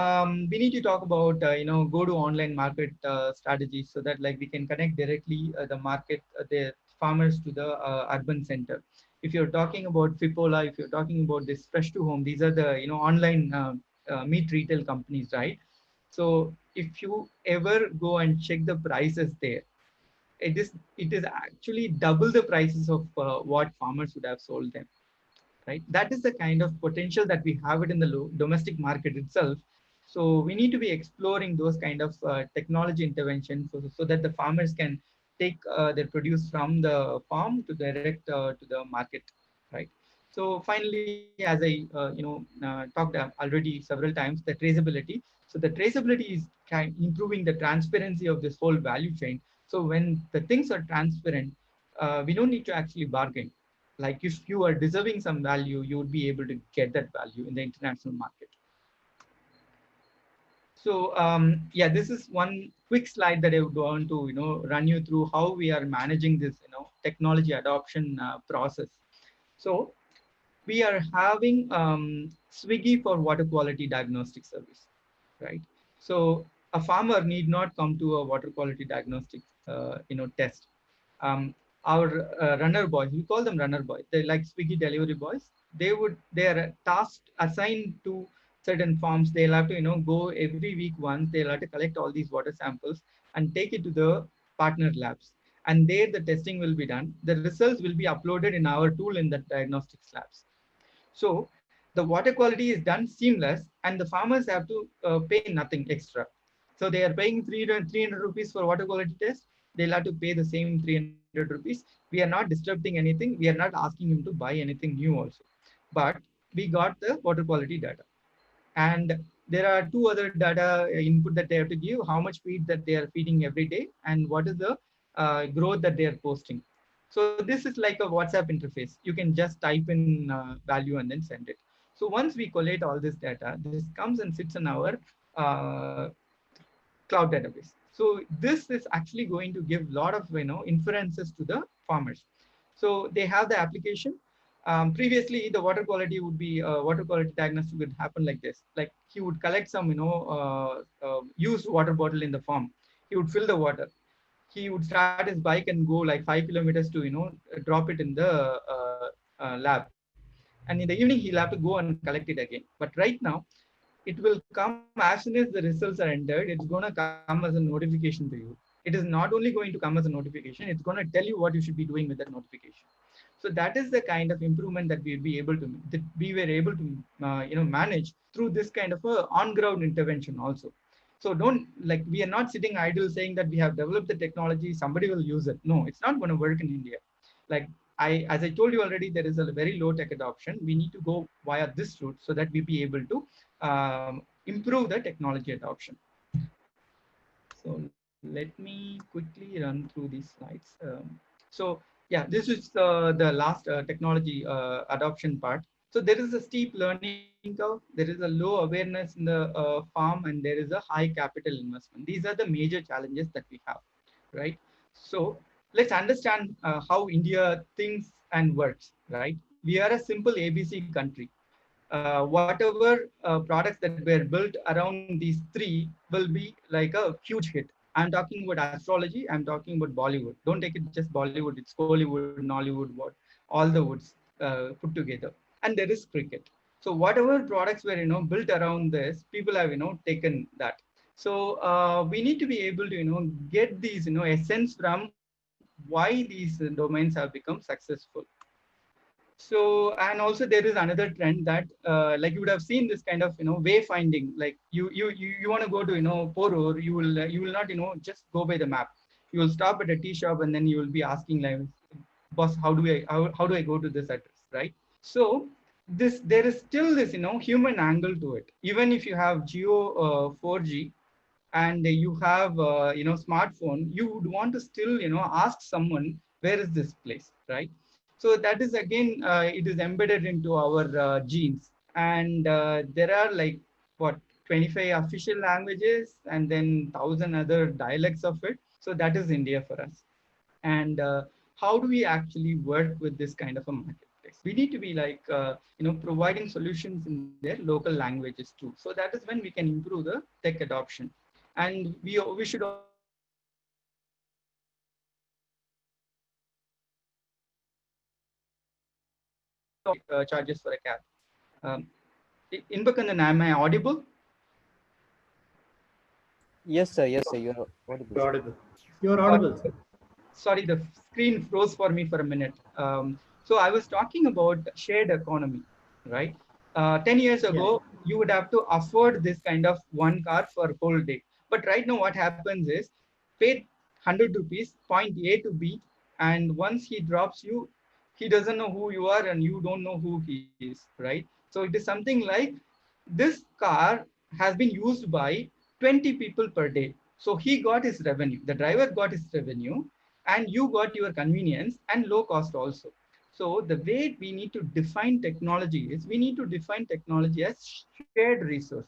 we need to talk about go to online market strategies, so that like we can connect directly the market, the farmers to the urban center. if you're talking about Fipola, if you're talking about this Fresh to Home, these are the online meat retail companies, right? So if you ever go and check the prices there, it is actually double the prices of what farmers would have sold them, right? That is the kind of potential that we have it in the domestic market itself. So we need to be exploring those kind of technology interventions so that the farmers can take their produce from the farm to direct to the market, right? So finally, as I talked already several times, the traceability. So the traceability is improving the transparency of this whole value chain. So when the things are transparent, we don't need to actually bargain. Like if you are deserving some value, you would be able to get that value in the international market. So yeah, this is one quick slide that I would want to run you through how we are managing this technology adoption process. So we are having Swiggy for water quality diagnostic service, right? So a farmer need not come to a water quality diagnostic test. um, our runner boys, we call them runner boys, they like Swiggy delivery boys. They are tasked, assigned to certain farms. They'll have to go every week once. They'll have to collect all these water samples and take it to the partner labs, and there the testing will be done. The results will be uploaded in our tool in the diagnostics labs. So the water quality is done seamless, and the farmers have to pay nothing extra. So they are paying 300 rupees for water quality test. They'll have to pay the same 300 rupees. We are not disrupting anything. We are not asking him to buy anything new also. But we got the water quality data. And there are two other data input that they have to give: how much feed that they are feeding every day, and what is the growth that they are posting. So this is like a WhatsApp interface. You can just type in value and then send it. So once we collate all this data, this comes and sits in our cloud database. So this is actually going to give a lot of inferences to the farmers. So they have the application. Previously, the water quality would be water quality diagnostic would happen like this. Like he would collect some used water bottle in the farm. He would fill the water. He would start his bike and go like 5 kilometers to drop it in the lab. And in the evening he'll have to go and collect it again. But right now it will come as soon as the results are entered. It's going to come as a notification to you. It is not only going to come as a notification, it's going to tell you what you should be doing with that notification. So that is the kind of improvement that we were able to manage through this kind of a on-ground intervention also. So don't, like, we are not sitting idle saying that we have developed the technology, somebody will use it. No, it's not going to work in India. Like as I told you already, there is a very low tech adoption. We need to go via this route so that we be able to improve the technology adoption. So let me quickly run through these slides. So yeah, this is the last technology adoption part. So there is a steep learning curve. There is a low awareness in the farm, and there is a high capital investment. These are the major challenges that we have, right? So let's understand how India thinks and works, right? We are a simple ABC country. Whatever products that were built around these three will be like a huge hit. I'm talking about astrology. I'm talking about Bollywood. Don't take it just Bollywood. It's Kollywood, Nollywood, what all the woods put together. And there is cricket. So whatever products were built around this, people have taken that. So we need to be able to get these essence from why these domains have become successful. So, and also there is another trend that like you would have seen this kind of wayfinding. Like you want to go to Porur, you will not just go by the map. You will stop at a tea shop and then you will be asking like, boss, how do I go to this address, right? So this, there is still this human angle to it. Even if you have Geo 4G and you have smartphone, you would want to still ask someone, where is this place, right? So that is again it is embedded into our genes. And there are like what, 25 official languages and then 1,000 other dialects of it. So that is India for us. And how do we actually work with this kind of a marketplace? We need to be like providing solutions in their local languages too. So that is when we can improve the tech adoption. And we should also understand that charges for a cab. Inbakandan, am I audible? Yes, sir. Yes, sir. You're audible, You're sir. audible. You're audible, sir. Sorry, the screen froze for me for a minute. So I was talking about shared economy, right? 10 years ago, you would have to afford this kind of one car for a whole day. But right now, what happens is pay 100 rupees, point A to B, and once he drops you, he doesn't know who you are and you don't know who he is, right? So it is something like this car has been used by 20 people per day. So he got his revenue, the driver got his revenue, and you got your convenience and low cost also. So the way we need to define technology is we need to define technology as shared resource.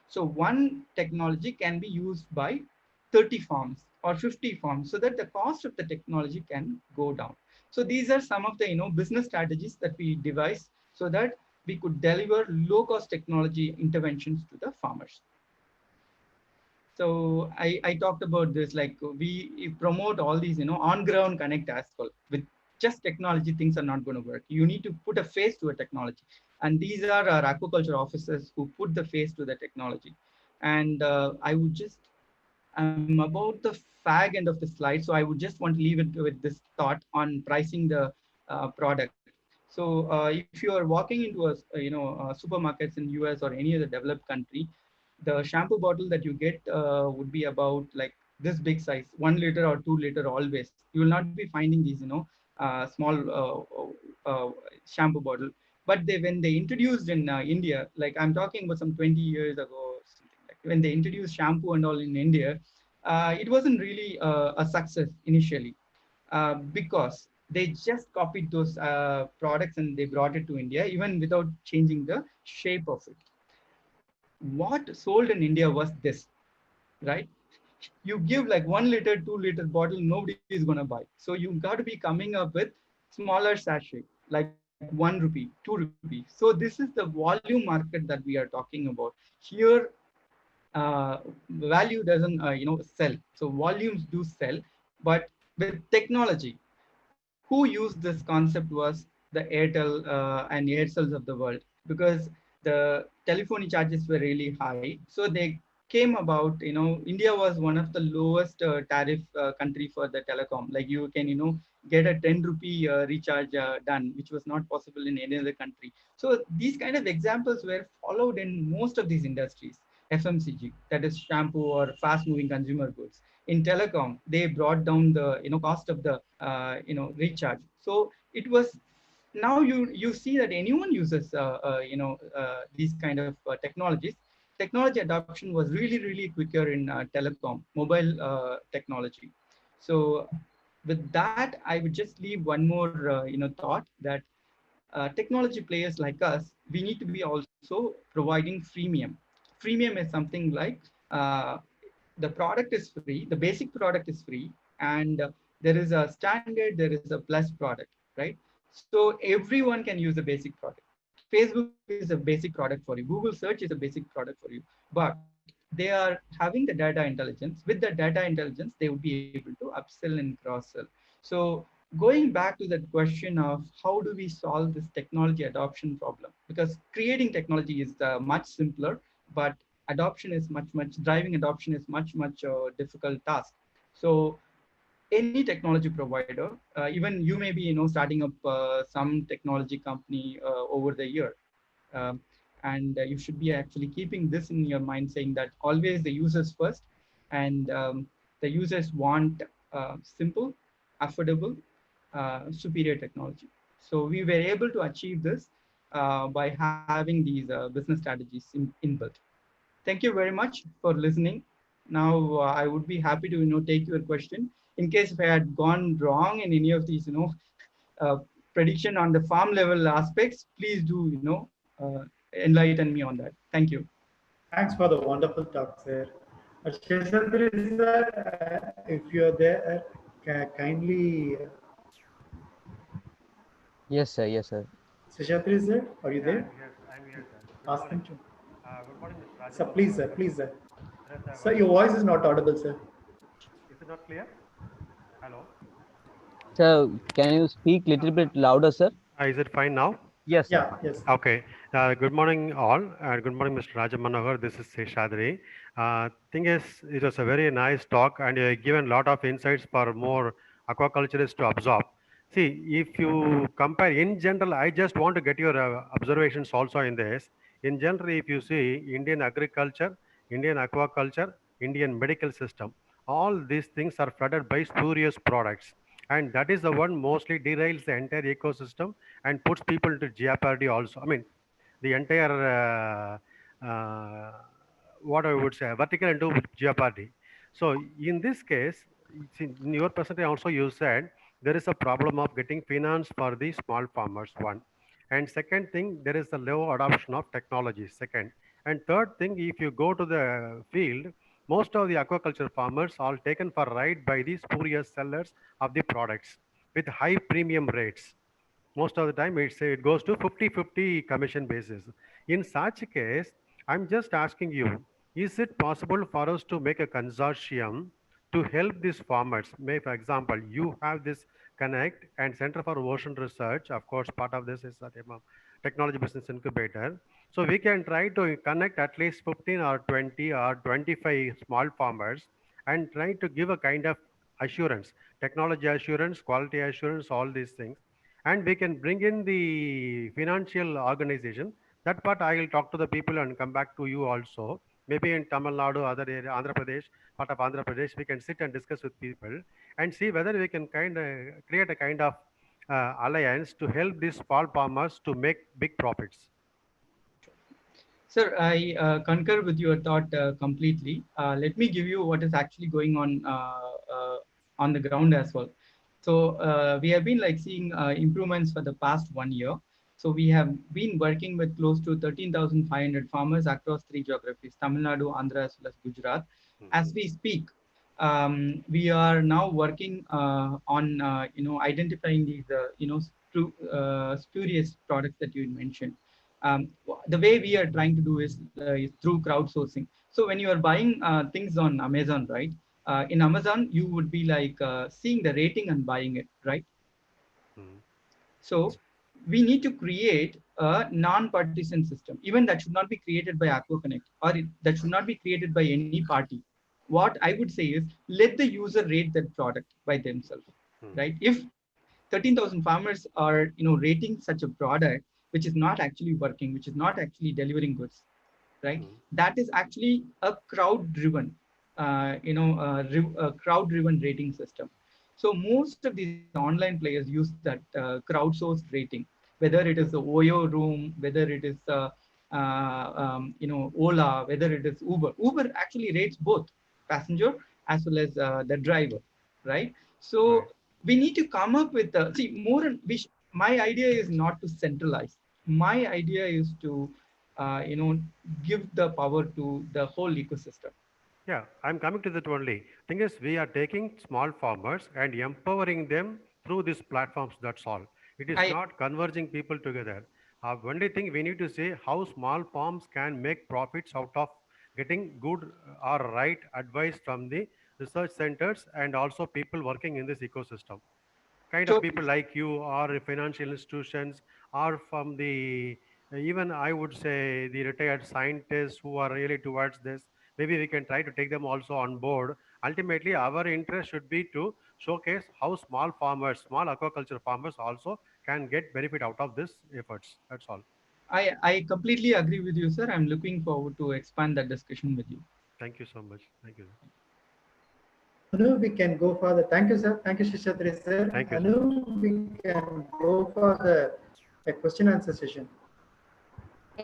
So one technology can be used by 30 farms or 50 farms so that the cost of the technology can go down. So these are some of the business strategies that we devise so that we could deliver low cost technology interventions to the farmers. So I talked about this, like we promote all these, on ground connect as well. With just technology, things are not going to work. You need to put a face to a technology. And these are our aquaculture officers who put the face to the technology. And I would just, I'm about the fag end of the slide. So I would just want to leave it with this thought on pricing the product. So if you are walking into a, supermarkets in US or any other developed country, the shampoo bottle that you get would be about like this big size, 1 liter or 2 liter always. You will not be finding these, small shampoo bottle. But when they introduced in India, like I'm talking about some 20 years ago, something like when they introduced shampoo and all in India, it wasn't really a success initially because they just copied those products and they brought it to India even without changing the shape of it. What sold in India was this, right? You give like 1 liter, 2 liter bottle, nobody is going to buy. So you got to be coming up with smaller sachet, like 1 rupee, 2 rupees. So this is the volume market that we are talking about. Here, value doesn't, sell. So volumes do sell, but with technology, who used this concept was the Airtel and Aircels of the world, because the telephony charges were really high. So they came about, India was one of the lowest tariff country for the telecom. Like you can, get a 10 rupee recharge done, which was not possible in any other country. So these kind of examples were followed in most of these industries. FMCG, that is shampoo or fast moving consumer goods. In telecom, they brought down the cost of the recharge. So it was, now you see that anyone uses these kind of technologies. Technology adoption was really quicker in telecom, mobile technology. So with that, I would just leave one more thought that technology players like us, we need to be also providing freemium. Freemium is something like the product is free, the basic product is free, and there is a standard, there is a plus product, right? So everyone can use the basic product. Facebook is a basic product for you. Google search is a basic product for you. But they are having the data intelligence. With the data intelligence, they would be able to upsell and cross sell. So going back to that question of how do we solve this technology adoption problem? Because creating technology is much simpler, but adoption is much driving adoption is much difficult task. So any technology provider, even you may be starting up some technology company over the year, um, and you should be actually keeping this in your mind, saying that always the users first, and the users want simple, affordable, superior technology. So we were able to achieve this by having these business strategies inbuilt. Thank you very much for listening. Now, I would be happy to take your question. In case if I had gone wrong in any of these uh, prediction on the farm level aspects, please do enlighten me on that. Thank you. Thanks for the wonderful talk, sir. Sheshatri sir, if you're there, kindly. Yes, sir. Yes, sir. Sheshatri sir, are you Yeah, there? yes, I'm here, sir. Good Ask him morning. to. Good morning, Mr. Sir, Rajam. please, sir, please, sir. Yes, sir, Sir, your voice is not audible, sir. is it not clear? Hello. So, can you speak little bit louder, sir? Is it fine now? Yes, sir. Yeah, yes. Okay. Good morning, all. Good morning, Mr. Rajamanohar. This is Seshadri. Thing is, it was a very nice talk, and you have given a lot of insights for more aquaculturists to absorb. See, if you compare in general, I just want to get your observations also in this. In general, if you see Indian agriculture, Indian aquaculture, Indian medical system, all these things are flooded by spurious products, and that is the one mostly derails the entire ecosystem and puts people into jeopardy also. I mean, the entire what I would say vertical into jeopardy. So in this case, in your presentation also you said there is a problem of getting finance for the small farmers. One, and second thing, there is a low adoption of technology. Second, and third thing, if you go to the field, most of the aquaculture farmers are taken for ride by the spurious sellers of the products with high premium rates. Most of the time it goes to 50-50 commission basis. In such a case, I'm just asking you, is it possible for us to make a consortium to help these farmers? May, for example, you have this connect and center for ocean research, of course part of this is a technology business incubator, so we can try to connect at least 15 or 20 or 25 small farmers and try to give a kind of assurance, technology assurance, quality assurance, all these things, and we can bring in the financial organization. That part I will talk to the people and come back to you also. Maybe in Tamil Nadu, other area, Andhra Pradesh, part of Andhra Pradesh, we can sit and discuss with people and see whether we can kind of create a kind of alliance to help these small farmers to make big profits. Sir, I concur with your thought completely. Let me give you what is actually going on the ground as well. So we have been like seeing improvements for the past 1 year. So we have been working with close to 13,500 farmers across 3 geographies, Tamil Nadu, Andhra, as well as Gujarat. As we speak, we are now working on identifying these spurious products that you mentioned. The way we are trying to do is through crowdsourcing. So when you are buying things on Amazon, right? In Amazon, you would be like seeing the rating and buying it, right? Mm. So we need to create a non-partisan system. Even that should not be created by AquaConnect, or that should not be created by any party. What I would say is let the user rate that product by themselves, right? If 13,000 farmers are rating such a product which is not actually working, which is not actually delivering goods, right? That is actually a crowd-driven, crowd-driven rating system. So most of these online players use that crowdsourced rating, whether it is the Oyo room, whether it is Ola, whether it is Uber. Uber actually rates both passenger as well as the driver, right? So we need to come up with see more. My idea is not to centralize. My idea is to give the power to the whole ecosystem. Yeah, I'm coming to that only. Thing is, we are taking small farmers and empowering them through these platforms. That's all. It is I not converging people together. Only thing we need to say how small farms can make profits out of getting good or right advice from the research centers and also people working in this ecosystem, kind of people totally. like you or financial institutions or from the even I would say the retired scientists who are really towards this. Maybe we can try to take them also on board. Ultimately our interest should be to showcase how small farmers, small aquaculture farmers also can get benefit out of this efforts. That's all. I completely agree with you, sir. I'm looking forward to expand that discussion with you. Thank you so much. Thank you. Anu, we can go for the, thank you, sir. Thank you, Shishadri, sir. Thank you, sir. Anu, we can go for the question answer session.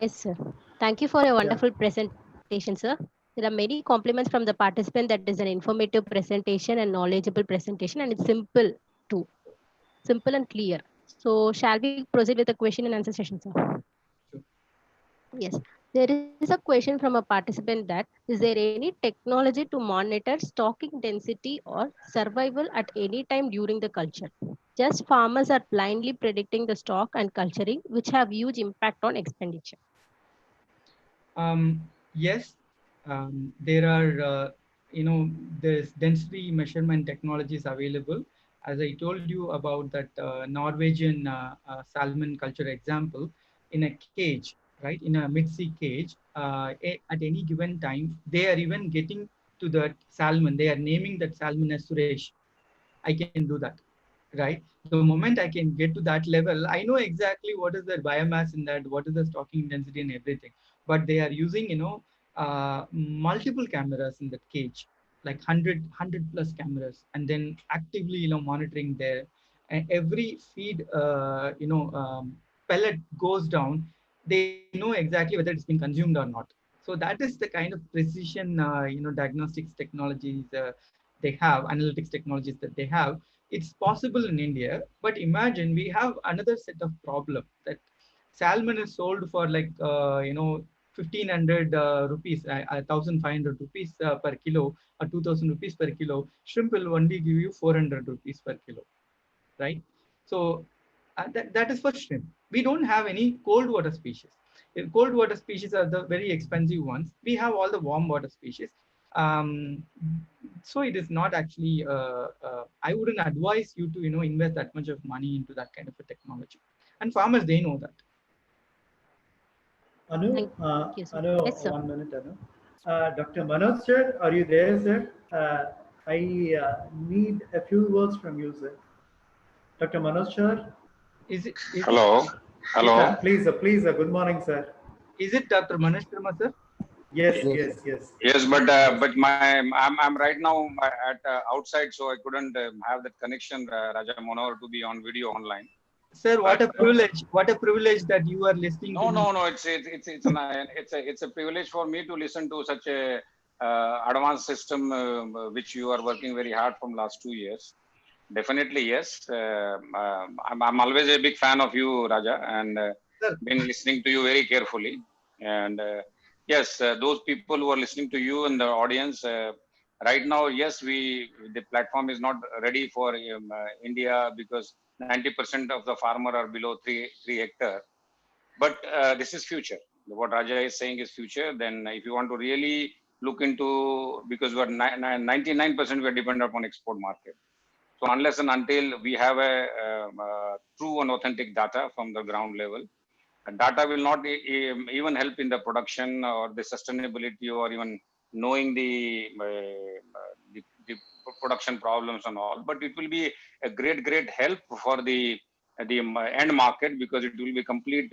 Yes, sir. Thank you for a Yeah. wonderful presentation, sir. There are many compliments from the participant that is an informative presentation and knowledgeable presentation, and it's simple too. Simple and clear. So shall we proceed with the question and answer session, sir? Sure. Yes. There is a question from a participant that is there any technology to monitor stocking density or survival at any time during the culture? Just farmers are blindly predicting the stock and culturing, which have huge impact on expenditure. Yes, there are there's density measurement technologies available, as I told you about that Norwegian salmon culture example, in a cage, right, in a mid-sea cage, at any given time, they are even getting to that salmon. They are naming that salmon as Suresh. I can do that, right? The moment I can get to that level, I know exactly what is the biomass in that, what is the stocking density and everything. But they are using, multiple cameras in that cage, like 100 plus cameras, and then actively, monitoring there. And every feed, pellet goes down, they know exactly whether it's been consumed or not. So that is the kind of precision, diagnostics technologies they have, analytics technologies that they have. It's possible in India, but imagine we have another set of problem that salmon is sold for like 1500 rupees, 1500 rupees per kilo, or 2000 rupees per kilo. Shrimp will only give you 400 rupees per kilo, right? So that is for shrimp. We don't have any cold water species. Cold water species are the very expensive ones. We have all the warm water species. Um, so it is not actually. I wouldn't advise you to invest that much of money into that kind of a technology. And farmers, they know that. Anu, Thank you, sir. Anu, Yes, sir. 1 minute, Anu. Dr. Manoj sir, are you there, sir? I need a few words from you, sir. Dr. Manoj sir? Hello. Hello. Please, good morning, sir. Is it Dr. Manish Sharma, sir? Yes, Yes. yes. Yes, but I'm right now at outside, so I couldn't have that connection, Raja Manohar, to be on video online. Sir, what But a privilege! What a privilege that you are listening to me. No. It's a privilege for me to listen to such a advanced system which you are working very hard from last 2 years. Definitely, yes. I'm always a big fan of you, Raja, and Sir, been listening to you very carefully. And yes, those people who are listening to you and the audience right now, yes, the platform is not ready for India because 90% of the farmer are below three hectare. But this is future. What Raja is saying is future. Then if you want to really look into, because we're 99% we're dependent upon export market. So unless and until we have a true and authentic data from the ground level, data will not even help in the production or the sustainability or even knowing the production problems and all. But it will be a great help for the end market, because it will be complete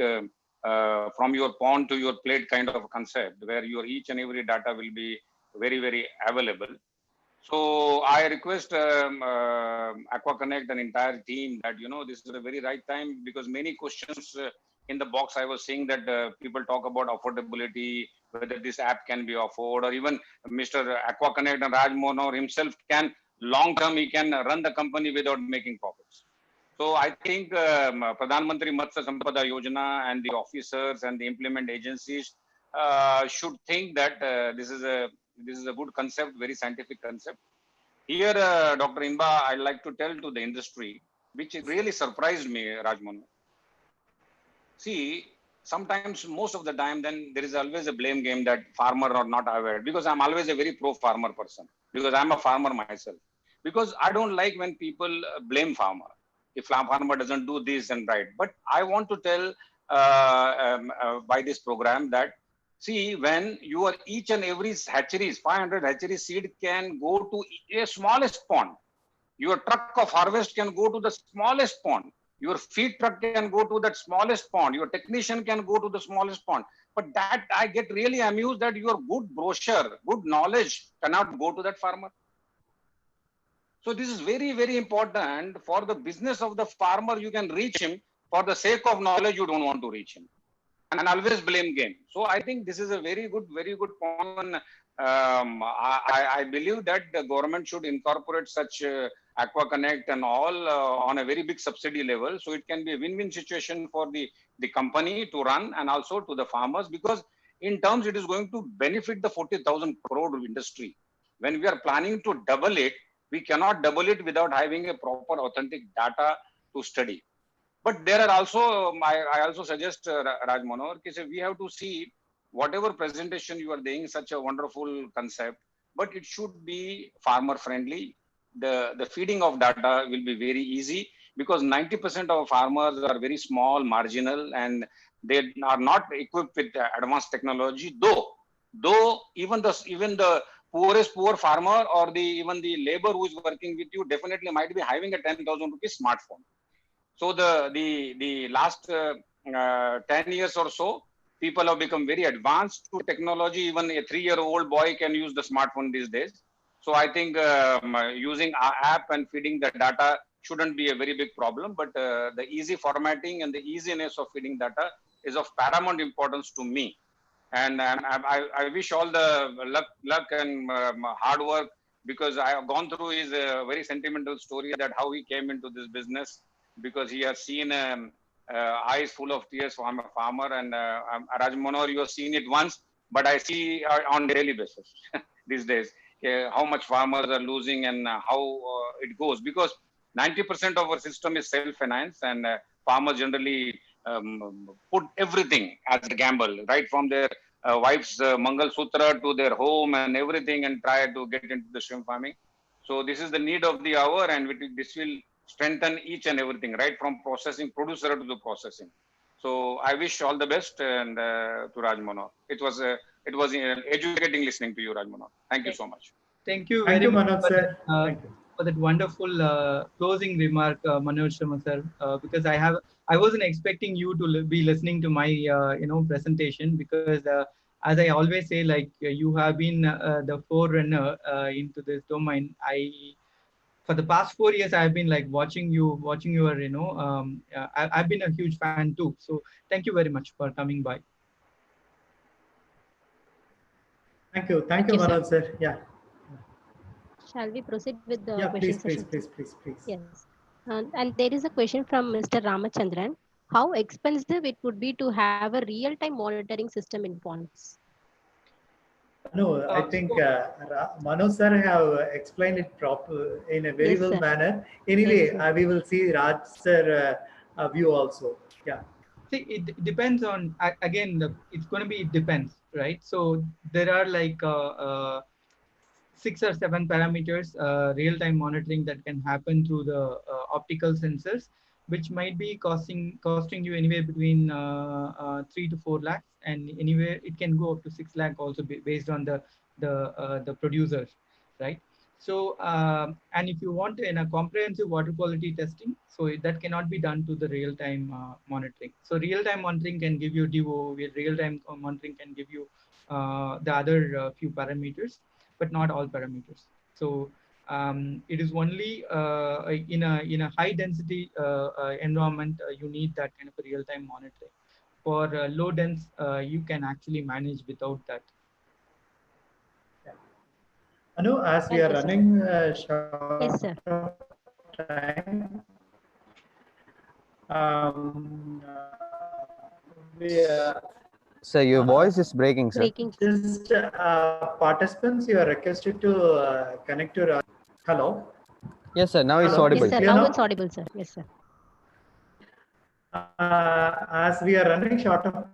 from your pond to your plate kind of concept, where your each and every data will be very available. So I request Aqua Connect and entire team that this is a very right time, because many questions in the box I was seeing that people talk about affordability, whether this app can be afforded, or even Mr. Aqua Connect and Raj Mohan himself can long term he can run the company without making profits. So I think Pradhan Mantri Matsya Sampada Yojana and the officers and the implement agencies should think that this is a good concept, very scientific concept. Here, Dr. Inba, I'd like to tell to the industry, which really surprised me, Rajman. See, sometimes, most of the time, then there is always a blame game that farmer are not aware, because I'm always a very pro-farmer person, because I'm a farmer myself. Because I don't like when people blame farmer. If farmer doesn't do this and right. But I want to tell by this program that, see, when you are each and every hatcheries, 500 hatchery seed can go to a smallest pond. Your truck of harvest can go to the smallest pond. Your feed truck can go to that smallest pond. Your technician can go to the smallest pond. But that I get really amused that your good brochure, good knowledge cannot go to that farmer. So this is very important for the business of the farmer. You can reach him. For the sake of knowledge, you don't want to reach him. And always blame game. So I think this is a very good point. I believe that the government should incorporate such Aqua Connect and all on a very big subsidy level. So it can be a win-win situation for the company to run and also to the farmers, because in terms it is going to benefit the 40,000 crore industry. When we are planning to double it, we cannot double it without having a proper authentic data to study. But there are also, I also suggest Raj Manohar, we have to see whatever presentation you are doing, such a wonderful concept, but it should be farmer friendly. the feeding of data will be very easy, because 90% of farmers are very small, marginal, and they are not equipped with advanced technology. Though even the poorest poor farmer, or even the labor who is working with you, definitely might be having a 10,000 rupees smartphone. So the last 10 years or so, people have become very advanced to technology. Even a 3-year-old boy can use the smartphone these days. So I think using our app and feeding the data shouldn't be a very big problem. But the easy formatting and the easiness of feeding data is of paramount importance to me. And I wish all the luck and hard work, because I have gone through his very sentimental story, that how he came into this business, because he has seen eyes full of tears from a farmer. And Raj Manohar, you have seen it once, but I see on daily basis these days how much farmers are losing, and how it goes, because 90% of our system is self-finance, and farmers generally put everything as a gamble, right from their wife's Mangal Sutra to their home and everything, and try to get into the shrimp farming. So this is the need of the hour, and this will strengthen each and everything, right from processing, producer to the processing. So I wish all the best, and to Raj Manohar. It was educating listening to you, Raj Manohar. Thank you so much. Thank you Thank very you, much Manoj for sir. that, Thank you. for that wonderful closing remark, Manoj Sharma sir. Because I wasn't expecting you to be listening to my presentation, because as I always say, like you have been the forerunner into this domain. For the past 4 years, I've been like watching your I've been a huge fan too. So thank you very much for coming by. Thank you. Thank Thank you, you, sir. Manoj sir. Yeah. Shall we proceed with the Yeah, question please, session? please. Yes. And there is a question from Mr. Ramachandran. How expensive it would be to have a real-time monitoring system in ponds? No, I think Manoj sir have explained it proper in a very Yes, well sir. manner. Yes, Anyway, sir. we will see Raj sir view also. Yeah. See, it depends on, again, it's going to be, it depends, right? So there are like 6 or 7 parameters real-time monitoring that can happen through the optical sensors, which might be costing you anywhere between 3 to 4 lakhs, and anywhere it can go up to 6 lakh also, based on the producers, right? So and if you want in a comprehensive water quality testing, so that cannot be done to the real-time monitoring. So real-time monitoring can give you DO, real-time monitoring can give you the other few parameters, but not all parameters. So it is only in a high density environment you need that kind of a real-time monitoring. For low dense, you can actually manage without that. Anu, as we Thank are you, sir. running short Yes, sir. of time, we Sir, your voice is breaking, sir. Breaking. just participants, you are requested to connect to Raj. Hello. Yes, sir. Now it's Hello. audible. Yes, sir. Clear Now now? it's audible, sir. Yes, sir. As we are running short of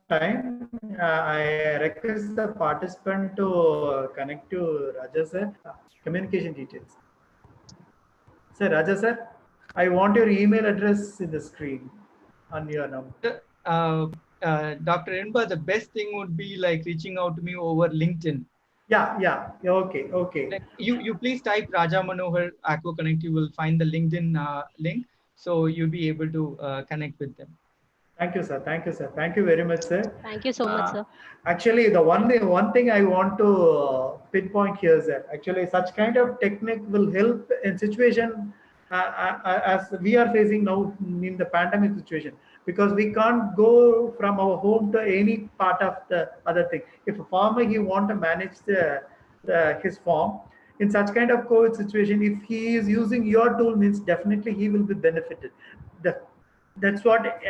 time, I request the participant to connect to Raja sir. Communication details. Sir, Raja sir, I want your email address in the screen on your number. Dr. Enba, the best thing would be like reaching out to me over LinkedIn. Yeah. Okay. Like you please type Raja Manohar Aqua Connect. You will find the LinkedIn link, so you'll be able to connect with them. Thank you, sir. Thank you very much, sir. Thank you so much, sir. Actually, the one thing I want to pinpoint here is that actually such kind of technique will help in situation as we are facing now in the pandemic situation, because we can't go from our home to any part of the other thing. If a farmer he want to manage his farm in such kind of COVID situation, if he is using your tool, means definitely he will be benefited. That's what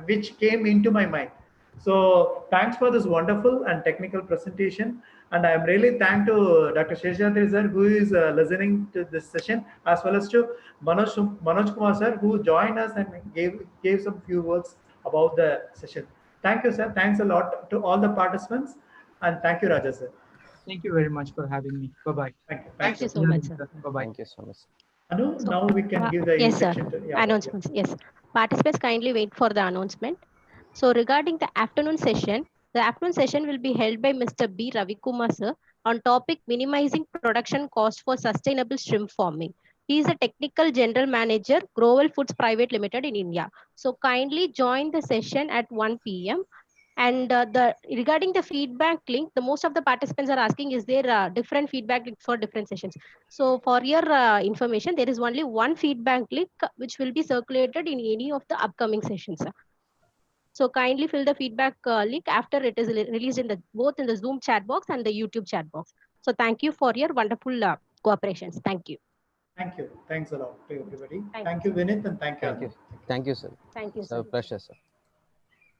which came into my mind. So thanks for this wonderful and technical presentation, and I'm really thank to Dr. Sheshadri sir who is listening to this session, as well as to Manoj Kumar sir who joined us and gave some few words about the session. Thank you, sir. Thanks a lot to all the participants, and thank you, Raja sir. Thank you very much for having me. Bye-bye. Thank you. Thank you Thank you. so much, sir. Bye-bye. Thank you so much. Anu, So, now we can give the yes, sir. section to, yeah. Announcements. Yes. Participants kindly wait for the announcement. So regarding the afternoon session will be held by Mr. B. Ravikumar, sir, on topic minimizing production cost for sustainable shrimp farming. He is a technical general manager, Grovel Foods Private Limited in India. So kindly join the session at 1 p.m. And regarding the feedback link, the most of the participants are asking, is there different feedback link for different sessions? So for your information, there is only one feedback link which will be circulated in any of the upcoming sessions. So kindly fill the feedback link after it is released in the both in the Zoom chat box and the YouTube chat box. So thank you for your wonderful cooperations. Thank you. Thank you. Thanks a lot to everybody. Thank Thank you, you, Vinith, and thank you. Thank you. Anu. Thank you, sir. Thank you, It's sir. a pleasure, sir.